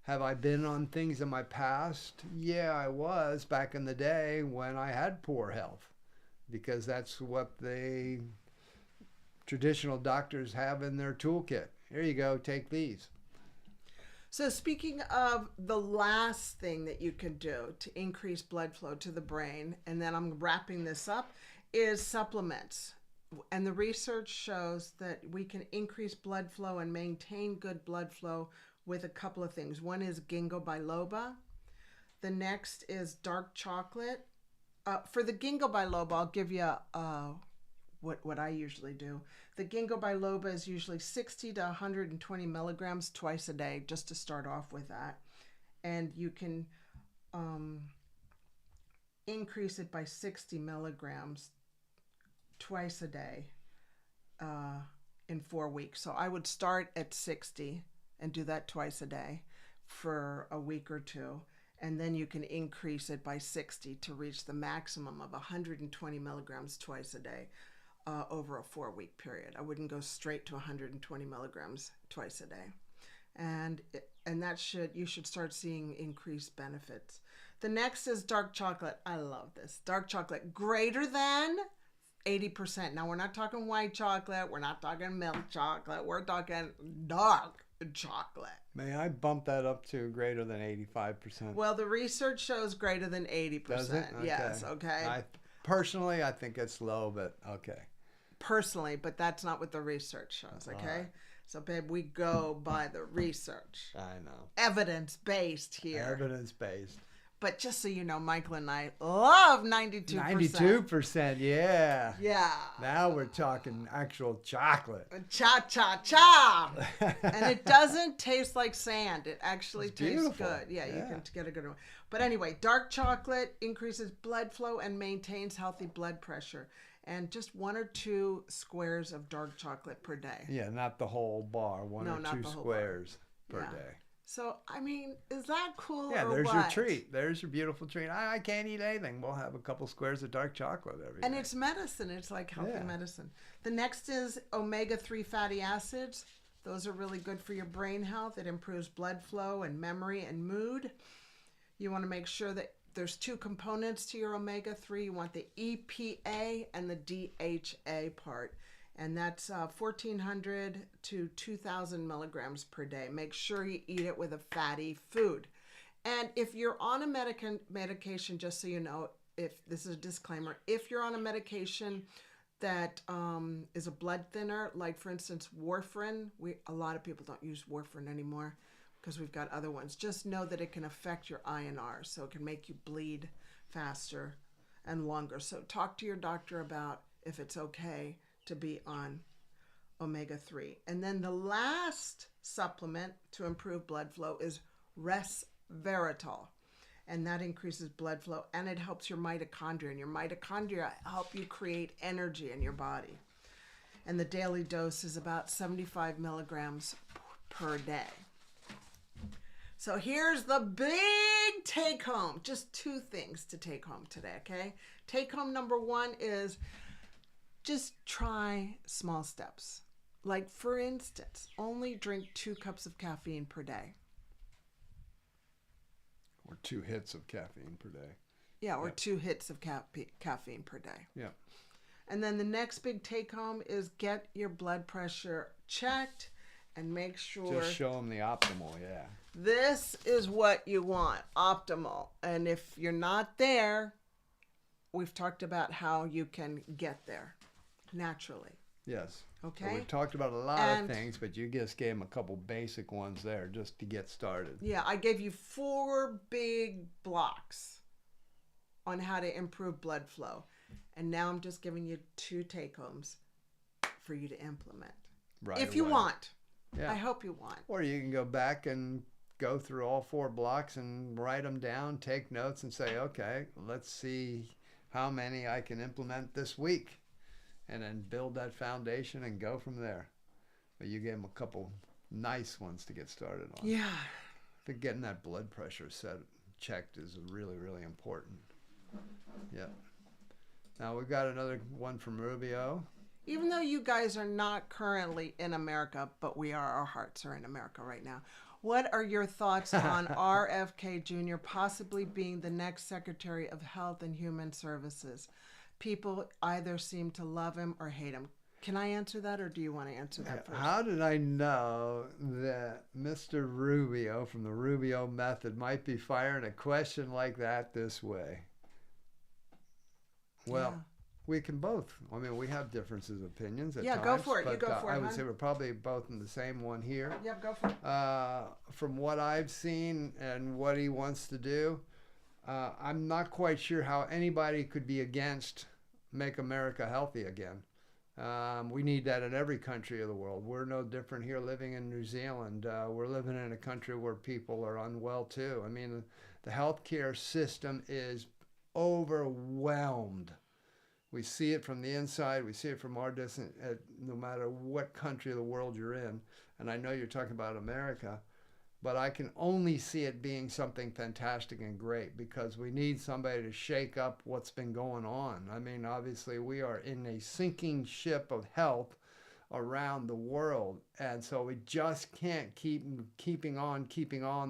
Speaker 1: Have I been on things in my past? Yeah, I was back in the day when I had poor health, because that's what the traditional doctors have in their toolkit. Here you go, take these.
Speaker 2: So speaking of the last thing that you can do to increase blood flow to the brain, and then I'm wrapping this up, is supplements. And the research shows that we can increase blood flow and maintain good blood flow with a couple of things. One is ginkgo biloba. The next is dark chocolate. For the ginkgo biloba, I'll give you what I usually do. The ginkgo biloba is usually 60 to 120 milligrams twice a day, just to start off with that. And you can increase it by 60 milligrams twice a day in 4 weeks. So I would start at 60 and do that twice a day for a week or two. And then you can increase it by 60 to reach the maximum of 120 milligrams twice a day over a 4-week period. I wouldn't go straight to 120 milligrams twice a day. And you should start seeing increased benefits. The next is dark chocolate. I love this. Dark chocolate greater than 80%. Now, we're not talking white chocolate. We're not talking milk chocolate. We're talking dark chocolate.
Speaker 1: May I bump that up to greater than 85%?
Speaker 2: Well, the research shows greater than 80%.
Speaker 1: Does it? Okay.
Speaker 2: Yes, okay.
Speaker 1: Personally, I think it's low, but okay.
Speaker 2: Personally, but that's not what the research shows, okay? Right. So, babe, we go by the research.
Speaker 1: I know.
Speaker 2: Evidence-based here.
Speaker 1: Evidence-based.
Speaker 2: But just so you know, Michael and I love 92%.
Speaker 1: 92%, yeah.
Speaker 2: Yeah.
Speaker 1: Now we're talking actual chocolate.
Speaker 2: Cha-cha-cha. And it doesn't taste like sand. It actually tastes
Speaker 1: beautiful.
Speaker 2: good. Yeah, you can get a good one. But anyway, dark chocolate increases blood flow and maintains healthy blood pressure. And just 1 or 2 squares of dark chocolate per day.
Speaker 1: Yeah, not the whole bar. One or two squares per day.
Speaker 2: So, I mean, is that cool?
Speaker 1: Yeah,
Speaker 2: or
Speaker 1: there's
Speaker 2: what?
Speaker 1: your treat. There's your beautiful treat. I can't eat anything. We'll have a couple squares of dark chocolate every day.
Speaker 2: And it's medicine. It's like healthy medicine. The next is omega-3 fatty acids. Those are really good for your brain health. It improves blood flow and memory and mood. You want to make sure that there's 2 components to your omega-3. You want the EPA and the DHA part. And that's 1,400 to 2,000 milligrams per day. Make sure you eat it with a fatty food. And if you're on a medication, just so you know, if this is a disclaimer, if you're on a medication that is a blood thinner, like for instance warfarin, a lot of people don't use warfarin anymore because we've got other ones. Just know that it can affect your INR, so it can make you bleed faster and longer. So talk to your doctor about if it's okay to be on omega-3. And then the last supplement to improve blood flow is resveratrol. And that increases blood flow and it helps your mitochondria. And your mitochondria help you create energy in your body. And the daily dose is about 75 milligrams per day. So here's the big take home. Just 2 things to take home today, okay? Take home number 1 is just try small steps. Like, for instance, only drink 2 cups of caffeine per day.
Speaker 1: Or 2 hits of caffeine per day.
Speaker 2: Yeah, or 2 hits of caffeine per day.
Speaker 1: Yeah.
Speaker 2: And then the next big take home is get your blood pressure checked and make sure.
Speaker 1: Just show them the optimal, yeah.
Speaker 2: This is what you want, optimal. And if you're not there, we've talked about how you can get there. Naturally.
Speaker 1: Yes.
Speaker 2: Okay.
Speaker 1: So we've talked about a lot of things, but you just gave them a couple basic ones there just to get started.
Speaker 2: Yeah, I gave you 4 big blocks on how to improve blood flow. And now I'm just giving you 2 take-homes for you to implement.
Speaker 1: Right.
Speaker 2: If you want.
Speaker 1: Yeah.
Speaker 2: I hope you want.
Speaker 1: Or you can go back and go through all 4 blocks and write them down, take notes and say, okay, let's see how many I can implement this week. And then build that foundation and go from there. But you gave them a couple nice ones to get started on.
Speaker 2: Yeah.
Speaker 1: I think getting that blood pressure checked is really, really important. Yeah. Now we've got another one from Rubio.
Speaker 2: Even though you guys are not currently in America, but we are, our hearts are in America right now. What are your thoughts on RFK Jr. possibly being the next Secretary of Health and Human Services? People either seem to love him or hate him. Can I answer that, or do you want to answer that first?
Speaker 1: How did I know that Mr. Rubio from the Rubio Method might be firing a question like that this way? Well, we can both. I mean, we have differences of opinions at times.
Speaker 2: Go for it. You
Speaker 1: but,
Speaker 2: go for it.
Speaker 1: I would
Speaker 2: hon.
Speaker 1: say we're probably both in the same one here.
Speaker 2: Yep, go for it.
Speaker 1: From what I've seen and what he wants to do, I'm not quite sure how anybody could be against make America healthy again. We need that in every country of the world. We're no different here living in New Zealand. We're living in a country where people are unwell too. I mean, the healthcare system is overwhelmed. We see it from the inside. We see it from our distance, no matter what country of the world you're in. And I know you're talking about America, but I can only see it being something fantastic and great because we need somebody to shake up what's been going on. I mean, obviously, we are in a sinking ship of health around the world. And so we just can't keep keeping on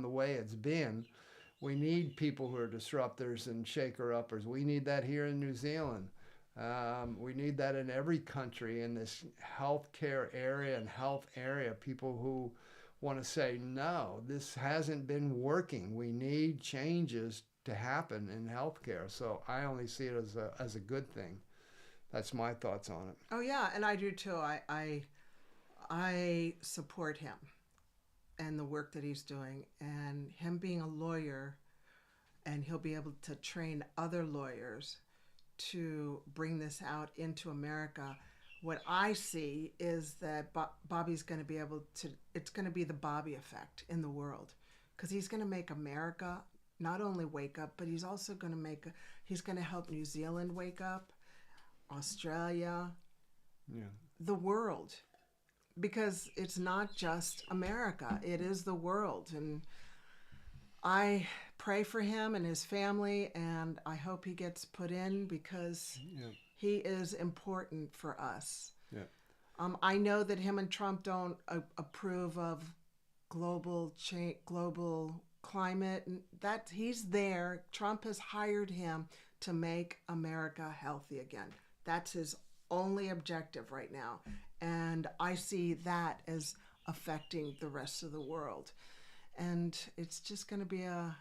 Speaker 1: the way it's been. We need people who are disruptors and shaker-uppers. We need that here in New Zealand. We need that in every country in this healthcare area and health area. People who want to say, no, this hasn't been working. We need changes to happen in healthcare. So I only see it as a good thing. That's my thoughts on it.
Speaker 2: Oh yeah, and I do too. I support him and the work that he's doing, and him being a lawyer, and he'll be able to train other lawyers to bring this out into America. What I see is that Bobby's going to be able to, it's going to be the Bobby effect in the world, because he's going to make America not only wake up, but he's also going to he's going to help New Zealand wake up, Australia, the world, because it's not just America, it is the world. And I pray for him and his family, and I hope he gets put in because he is important for us. I know that him and Trump don't approve of global climate, and that he's there. Trump has hired him to make America healthy again. That's his only objective right now. And I see that as affecting the rest of the world. And it's just going to be a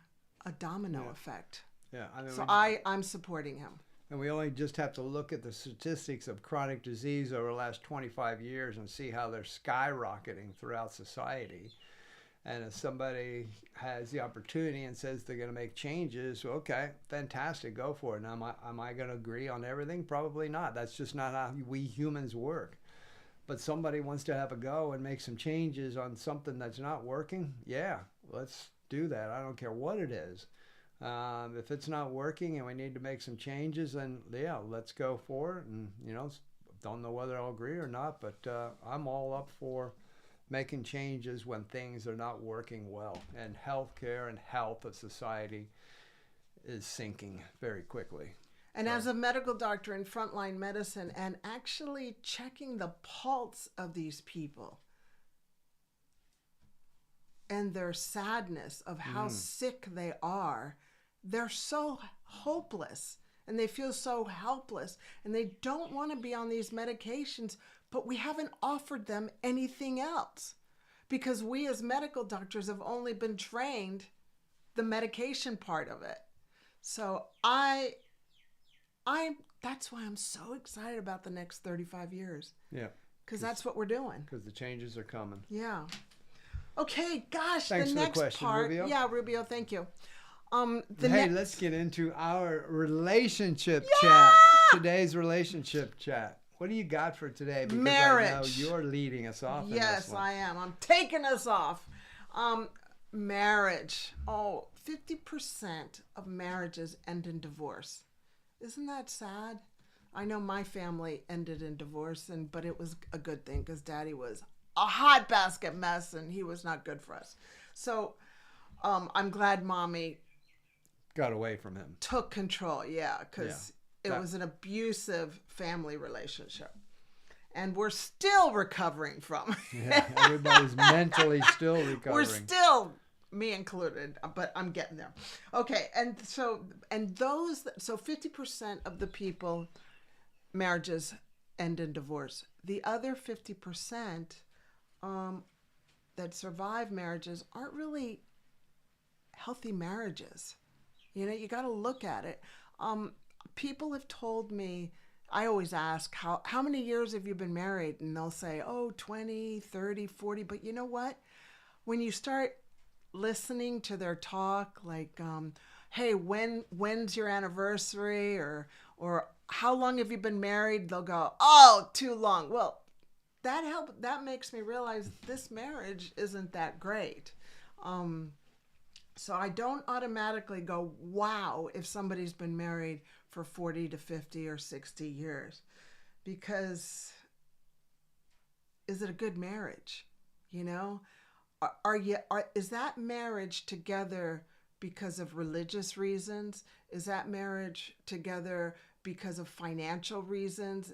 Speaker 2: domino effect.
Speaker 1: I mean,
Speaker 2: so I'm supporting him.
Speaker 1: And we only just have to look at the statistics of chronic disease over the last 25 years and see how they're skyrocketing throughout society. And if somebody has the opportunity and says they're going to make changes, okay, fantastic, go for it. Now, am I going to agree on everything? Probably not. That's just not how we humans work. But somebody wants to have a go and make some changes on something that's not working, yeah, let's do that. I don't care what it is. If it's not working and we need to make some changes, then yeah, let's go for it. And, don't know whether I'll agree or not, but I'm all up for making changes when things are not working well. And healthcare and health of society is sinking very quickly.
Speaker 2: And as a medical doctor in frontline medicine, and actually checking the pulse of these people and their sadness of how sick they are, they're so hopeless and they feel so helpless and they don't want to be on these medications, but we haven't offered them anything else because we as medical doctors have only been trained the medication part of it. So that's why I'm so excited about the next 35 years.
Speaker 1: Yeah.
Speaker 2: Because that's what we're doing.
Speaker 1: Because the changes are coming.
Speaker 2: Yeah. Okay, gosh,
Speaker 1: Thanks
Speaker 2: the
Speaker 1: for
Speaker 2: next
Speaker 1: the question,
Speaker 2: part.
Speaker 1: Rubio.
Speaker 2: Yeah, Rubio, thank you.
Speaker 1: Let's get into our relationship chat. Today's relationship chat. What do you got for today? Because
Speaker 2: marriage.
Speaker 1: I know you're leading us off.
Speaker 2: Yes,
Speaker 1: in this one.
Speaker 2: I am. I'm taking us off. Marriage. 50% of marriages end in divorce. Isn't that sad? I know my family ended in divorce, but it was a good thing because Daddy was a hot basket mess and he was not good for us. So I'm glad Mommy
Speaker 1: got away from him.
Speaker 2: Took control, because it was an abusive family relationship. And we're still recovering from it.
Speaker 1: Yeah, everybody's mentally still recovering.
Speaker 2: We're still, me included, but I'm getting there. Okay, so 50% of the people, marriages end in divorce. The other 50% that survive marriages aren't really healthy marriages. You got to look at it. People have told me I always ask, how many years have you been married? And they'll say, oh, 20, 30, 40. But you know what? When you start listening to their talk, like, hey, when's your anniversary? Or how long have you been married? They'll go, oh, too long. Well, that makes me realize this marriage isn't that great. So I don't automatically go, wow, if somebody's been married for 40 to 50 or 60 years, because is it a good marriage? You know, is that marriage together because of religious reasons? Is that marriage together because of financial reasons?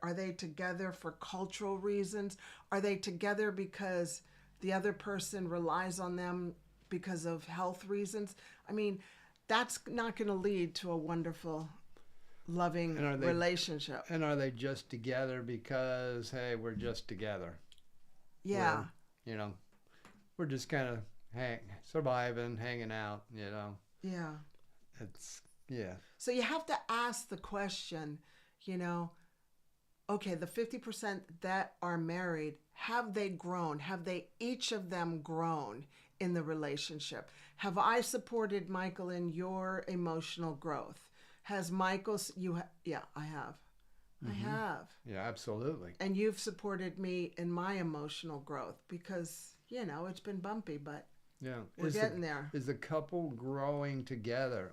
Speaker 2: Are they together for cultural reasons? Are they together because the other person relies on them because of health reasons? I mean, that's not going to lead to a wonderful, loving relationship.
Speaker 1: And are they just together because, hey, we're just together?
Speaker 2: Yeah.
Speaker 1: We're just kind of surviving, hanging out,
Speaker 2: Yeah.
Speaker 1: Yeah.
Speaker 2: So you have to ask the question, okay, the 50% that are married, have they grown? Have they, each of them, grown in the relationship? Have I supported Michael in your emotional growth? Has Michael, yeah, I have. Mm-hmm. I have.
Speaker 1: Yeah, absolutely.
Speaker 2: And you've supported me in my emotional growth because, it's been bumpy, but we're getting there.
Speaker 1: Is the couple growing together?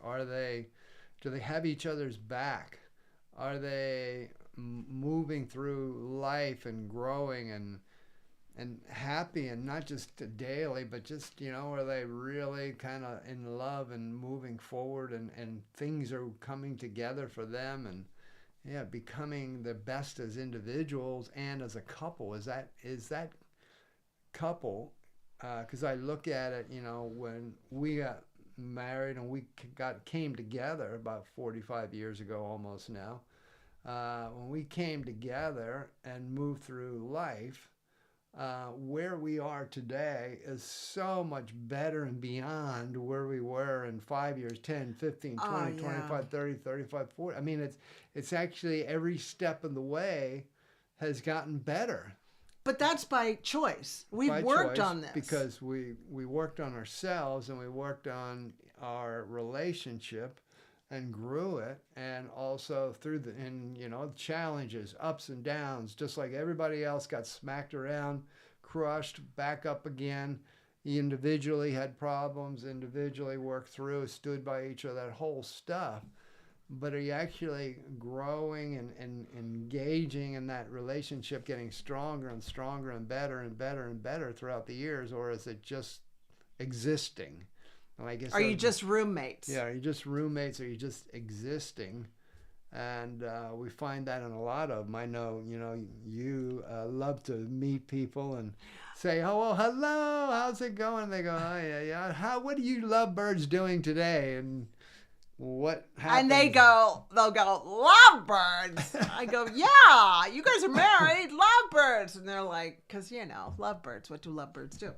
Speaker 1: Do they have each other's back? Are they moving through life and growing and happy, and not just daily, but just, are they really kind of in love and moving forward, and things are coming together for them, and becoming the best as individuals and as a couple? Is that couple, because I look at it, when we got married and we came together about 45 years ago almost now, when we came together and moved through life, where we are today is so much better and beyond where we were in 5 years, 10, 15, 20, 25, 30, 35, 40. I mean, it's actually every step of the way has gotten better.
Speaker 2: But that's by choice. We've worked on this.
Speaker 1: Because we worked on ourselves, and we worked on our relationship and grew it, and also through the challenges, ups and downs, just like everybody else got smacked around, crushed, back up again. He individually had problems, individually worked through, stood by each other, that whole stuff. But are you actually growing and engaging in that relationship, getting stronger and stronger and better and better and better throughout the years, or is it just existing? I guess.
Speaker 2: Are you just roommates?
Speaker 1: Yeah, are you just roommates? Are you just existing? And we find that in a lot of them. I know, you love to meet people and say, oh, well, hello, how's it going? And they go, oh, yeah. What are you lovebirds doing today? And what happened?
Speaker 2: And they'll go, lovebirds. I go, yeah, you guys are married, lovebirds. And they're like, because, lovebirds, what do lovebirds do?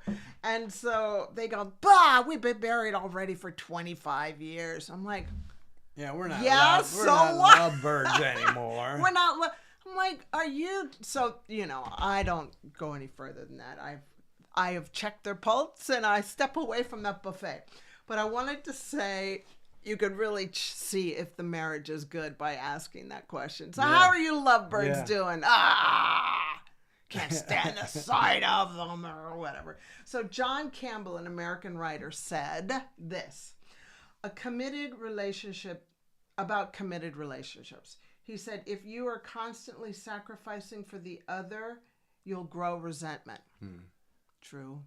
Speaker 2: And so they go, bah, we've been married already for 25 years. I'm like,
Speaker 1: yeah, we're not
Speaker 2: what?
Speaker 1: lovebirds anymore.
Speaker 2: We're not, I'm like, are you? So, I don't go any further than that. I have checked their pulse and I step away from that buffet. But I wanted to say, you could really see if the marriage is good by asking that question. So how are you lovebirds doing? Can't stand the sight of them or whatever. So John Campbell, an American writer, said this, about committed relationships. He said, if you are constantly sacrificing for the other, you'll grow resentment. True.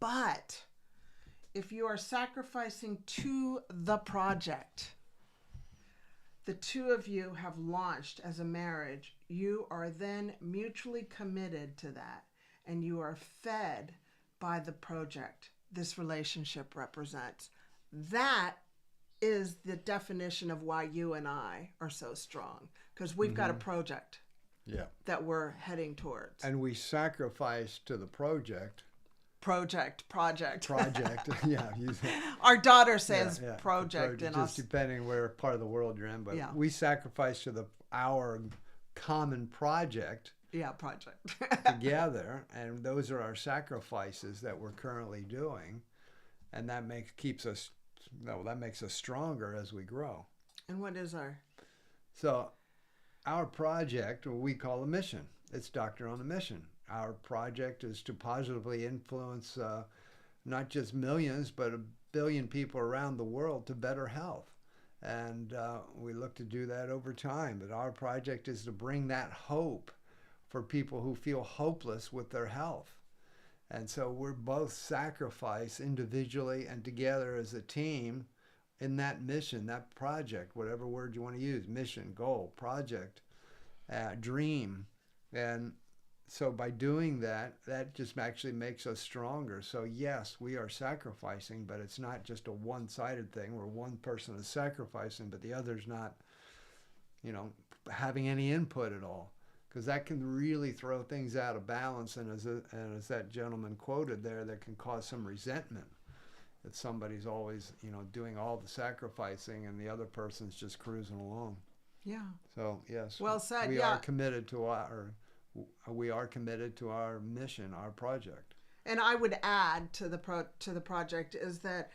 Speaker 2: But if you are sacrificing to the project, the two of you have launched as a marriage, you are then mutually committed to that, and you are fed by the project this relationship represents. That is the definition of why you and I are so strong, because we've got a project that we're heading towards.
Speaker 1: And we sacrifice to the project.
Speaker 2: Project.
Speaker 1: Yeah.
Speaker 2: Our daughter says project.
Speaker 1: Just depending where part of the world you're in. But we sacrifice to our common project
Speaker 2: project.
Speaker 1: together, and those are our sacrifices that we're currently doing, and that makes us stronger as we grow.
Speaker 2: And what is our?
Speaker 1: So our project, what we call a mission, it's Doctor on a Mission. Our project is to positively influence not just millions, but 1 billion people around the world to better health. And we look to do that over time. But our project is to bring that hope for people who feel hopeless with their health. And so we're both sacrifice individually and together as a team in that mission, that project, whatever word you want to use, mission, goal, project, dream. And so by doing that, that just actually makes us stronger. So yes, we are sacrificing, but it's not just a one-sided thing where one person is sacrificing, but the other's not, having any input at all. Because that can really throw things out of balance. And as that gentleman quoted there, that can cause some resentment. That somebody's always, doing all the sacrificing and the other person's just cruising along.
Speaker 2: Yeah.
Speaker 1: So yes.
Speaker 2: Well said.
Speaker 1: We are committed to our mission, our project.
Speaker 2: And I would add to the project is that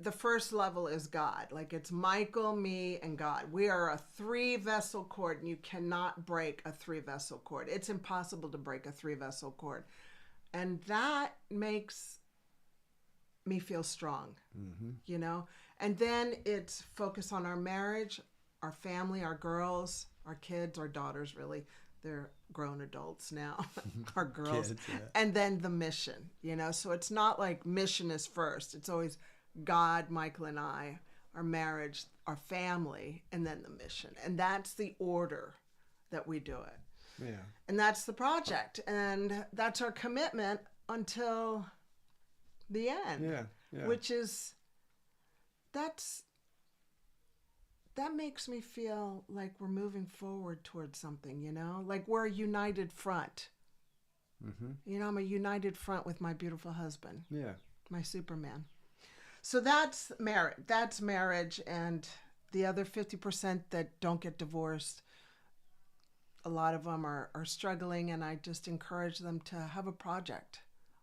Speaker 2: the first level is God. Like it's Michael, me, and God. We are a 3-vessel cord, and you cannot break a 3-vessel cord. It's impossible to break a 3-vessel cord. And that makes me feel strong, And then it's focus on our marriage, our family, our girls, our kids, our daughters, really. They're grown adults now, our girls.
Speaker 1: Kids, yeah.
Speaker 2: And then the mission, So it's not like mission is first. It's always God, Michael and I, our marriage, our family, and then the mission. And that's the order that we do it.
Speaker 1: Yeah.
Speaker 2: And that's the project. And that's our commitment until the end.
Speaker 1: Yeah.
Speaker 2: Which is, that makes me feel like we're moving forward towards something, Like we're a united front.
Speaker 1: Mm-hmm.
Speaker 2: I'm a united front with my beautiful husband.
Speaker 1: Yeah.
Speaker 2: My Superman. So that's marriage, and the other 50% that don't get divorced, a lot of them are struggling, and I just encourage them to have a project.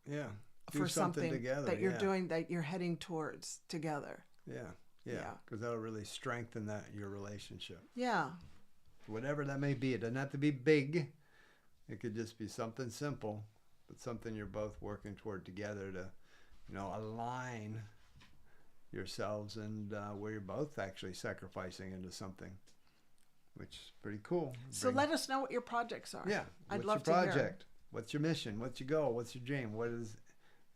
Speaker 1: Yeah.
Speaker 2: For something
Speaker 1: together,
Speaker 2: that you're doing, that you're heading towards together.
Speaker 1: Yeah. Because that'll really strengthen your relationship.
Speaker 2: Yeah.
Speaker 1: Whatever that may be. It doesn't have to be big. It could just be something simple, but something you're both working toward together to, align yourselves and where you're both actually sacrificing into something, which is pretty cool.
Speaker 2: So let us know what your projects are.
Speaker 1: Yeah.
Speaker 2: I'd love
Speaker 1: to hear.
Speaker 2: What's your project?
Speaker 1: What's your mission? What's your goal? What's your dream? What is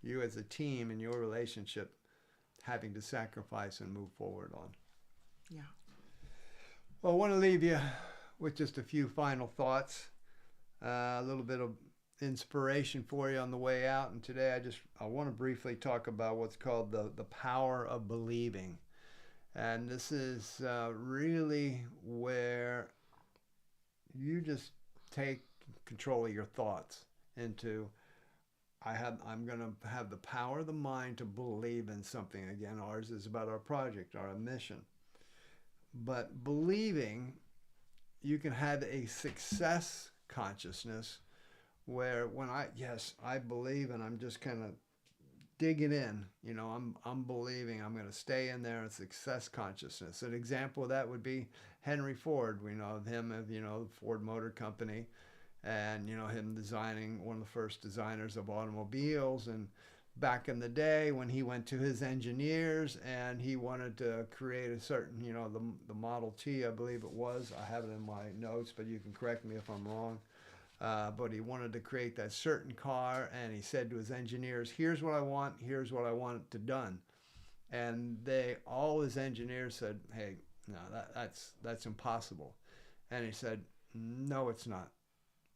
Speaker 1: you as a team in your relationship having to sacrifice and move forward on?
Speaker 2: Yeah.
Speaker 1: Well, I want to leave you with just a few final thoughts, a little bit of inspiration for you on the way out. And today I want to briefly talk about what's called the power of believing. And this is really where you just take control of your thoughts into, I'm going to have the power of the mind to believe in something. Again, ours is about our project, our mission. But believing, you can have a success consciousness where when I believe, and I'm just kind of digging in, I'm believing, I'm going to stay in there in success consciousness. An example of that would be Henry Ford. We know of him, the Ford Motor Company, and, him designing, one of the first designers of automobiles. And back in the day when he went to his engineers and he wanted to create a certain, the Model T, I believe it was. I have it in my notes, but you can correct me if I'm wrong. But he wanted to create that certain car, and he said to his engineers, here's what I want it to done. And all his engineers said, hey, no, that's impossible. And he said, no, it's not.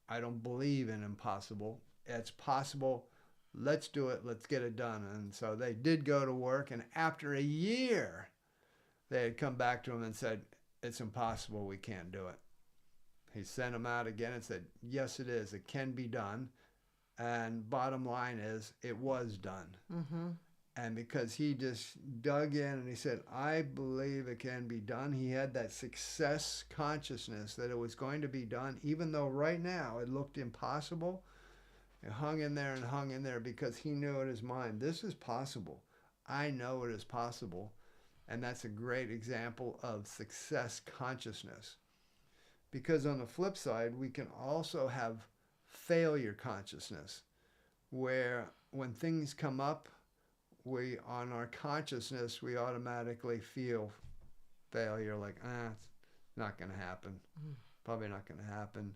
Speaker 1: I don't believe in impossible. It's possible. Let's do it. Let's get it done. And so they did go to work, and after a year, they had come back to him and said, it's impossible. We can't do it. He sent them out again and said, yes, it is. It can be done. And bottom line is, it was done.
Speaker 2: Mm-hmm.
Speaker 1: And because he just dug in and he said, I believe it can be done. He had that success consciousness that it was going to be done, even though right now it looked impossible. It hung in there and hung in there because he knew in his mind, this is possible. I know it is possible. And that's a great example of success consciousness. Because on the flip side, we can also have failure consciousness, where when things come up, we, on our consciousness, we automatically feel failure, like, it's not going to happen. Probably not going to happen.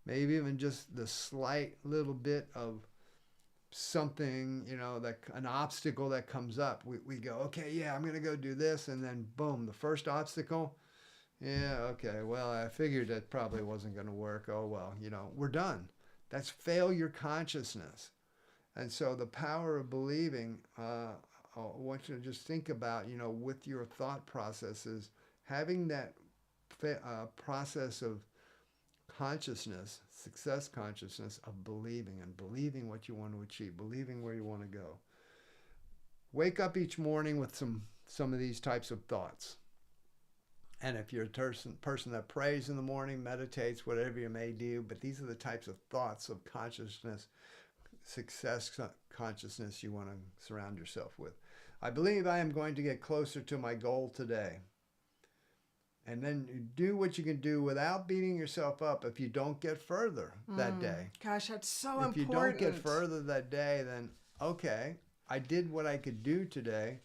Speaker 1: Maybe even just the slight little bit of something, that an obstacle that comes up. We go, okay, yeah, I'm going to go do this. And then boom, the first obstacle. Yeah, okay, well, I figured that probably wasn't going to work. Oh, well, we're done. That's failure consciousness. And so the power of believing, I want you to just think about, with your thought processes, having that process of consciousness, success consciousness of believing and believing what you want to achieve, believing where you want to go. Wake up each morning with some of these types of thoughts. And if you're a person that prays in the morning, meditates, whatever you may do, but these are the types of thoughts of consciousness, success consciousness you want to surround yourself with. I believe I am going to get closer to my goal today. And then you do what you can do without beating yourself up if you don't get further that day.
Speaker 2: Gosh, that's so important.
Speaker 1: If you don't get further that day, then okay, I did what I could do today,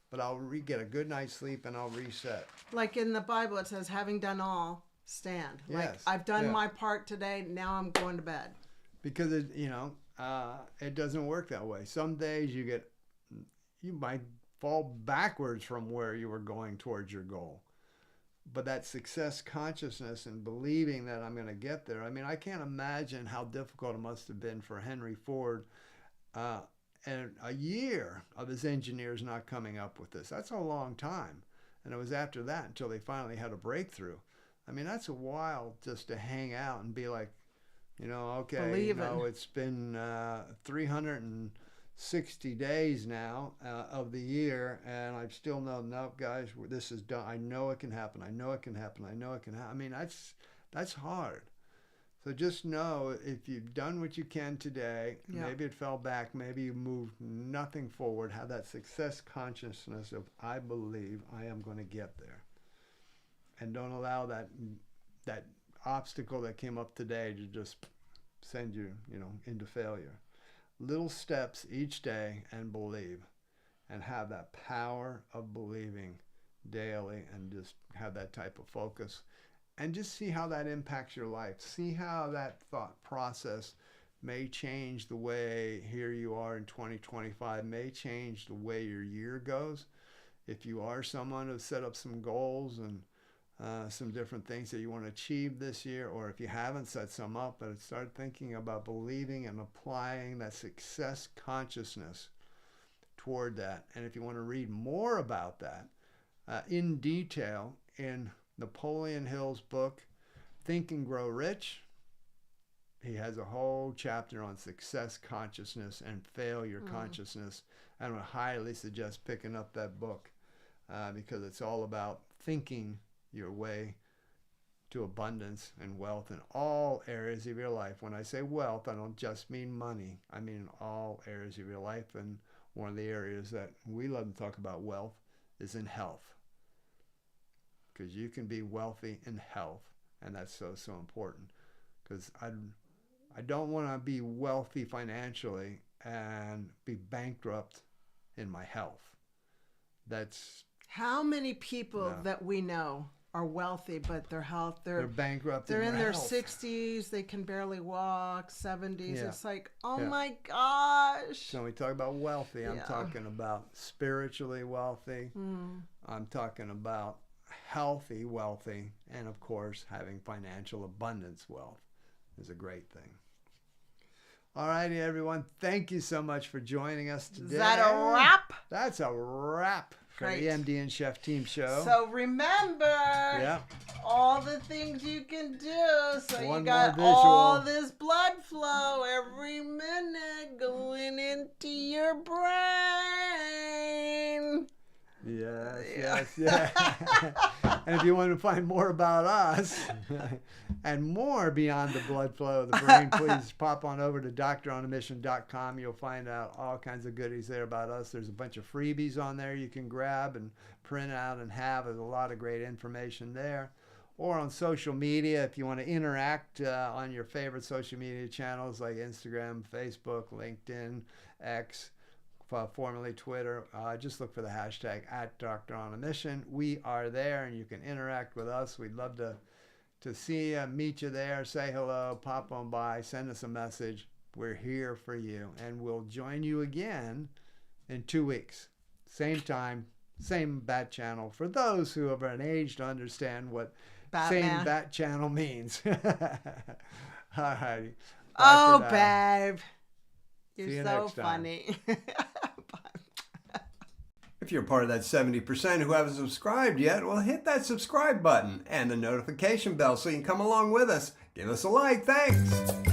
Speaker 1: but I'll get a good night's sleep and I'll reset. Like
Speaker 2: in the Bible, it says, having done all, stand. Like, yes. I've done my part today, now I'm going to bed.
Speaker 1: Because, it doesn't work that way. Some days you might fall backwards from where you were going towards your goal. But that success consciousness and believing that I'm going to get there. I mean, I can't imagine how difficult it must have been for Henry Ford and a year of his engineers not coming up with this. That's a long time. And it was after that until they finally had a breakthrough. I mean, that's a while just to hang out and be like, okay, it's been 360 days now of the year, and I've still no, guys, this is done. I know it can happen. I know it can happen. I know it can happen. I mean, that's hard. So just know if you've done what you can today, maybe it fell back, maybe you moved nothing forward, have that success consciousness of, I believe I am going to get there. And don't allow that obstacle that came up today to just send you, into failure. Little steps each day and believe, and have that power of believing daily, and just have that type of focus, and just see how that impacts your life. See how that thought process may change the way here you are in 2025, may change the way your year goes. If you are someone who's set up some goals and some different things that you want to achieve this year, or if you haven't set some up, but start thinking about believing and applying that success consciousness toward that. And if you want to read more about that in detail in Napoleon Hill's book, Think and Grow Rich, he has a whole chapter on success consciousness and failure consciousness. I would highly suggest picking up that book because it's all about thinking your way to abundance and wealth in all areas of your life. When I say wealth, I don't just mean money. I mean in all areas of your life. And one of the areas that we love to talk about wealth is in health. Because you can be wealthy in health. And that's so important. Because I don't want to be wealthy financially and be bankrupt in my health. That's...
Speaker 2: How many people that we know are wealthy, but their health, they're
Speaker 1: bankrupt.
Speaker 2: They're in their
Speaker 1: health.
Speaker 2: 60s. They can barely walk. 70s. Yeah. It's like, oh my gosh.
Speaker 1: So when we talk about wealthy, I'm talking about spiritually wealthy. I'm talking about healthy wealthy, and of course, having financial abundance wealth is a great thing. All righty, everyone. Thank you so much for joining us today.
Speaker 2: Is that a wrap?
Speaker 1: That's a wrap for the MD and Chef Team Show.
Speaker 2: So remember all the things you can do. So you got all this blood flow every minute going into your brain.
Speaker 1: Yes. And if you want to find more about us and more beyond the blood flow of the brain, please pop on over to DoctorOnAMission.com. You'll find out all kinds of goodies there about us. There's a bunch of freebies on there you can grab and print out and have. There's a lot of great information there. Or on social media, if you want to interact on your favorite social media channels like Instagram, Facebook, LinkedIn, X, formerly Twitter, just look for the hashtag @DoctorOnAMission. We are there, and you can interact with us. We'd love to see you, meet you there, say hello, pop on by, send us a message. We're here for you, and we'll join you again in 2 weeks. Same time, same bat channel. For those who have an age to understand what same bat channel means. All righty.
Speaker 2: Oh, babe. You're so funny.
Speaker 1: If you're part of that 70% who haven't subscribed yet, well, hit that subscribe button and the notification bell so you can come along with us. Give us a like. Thanks.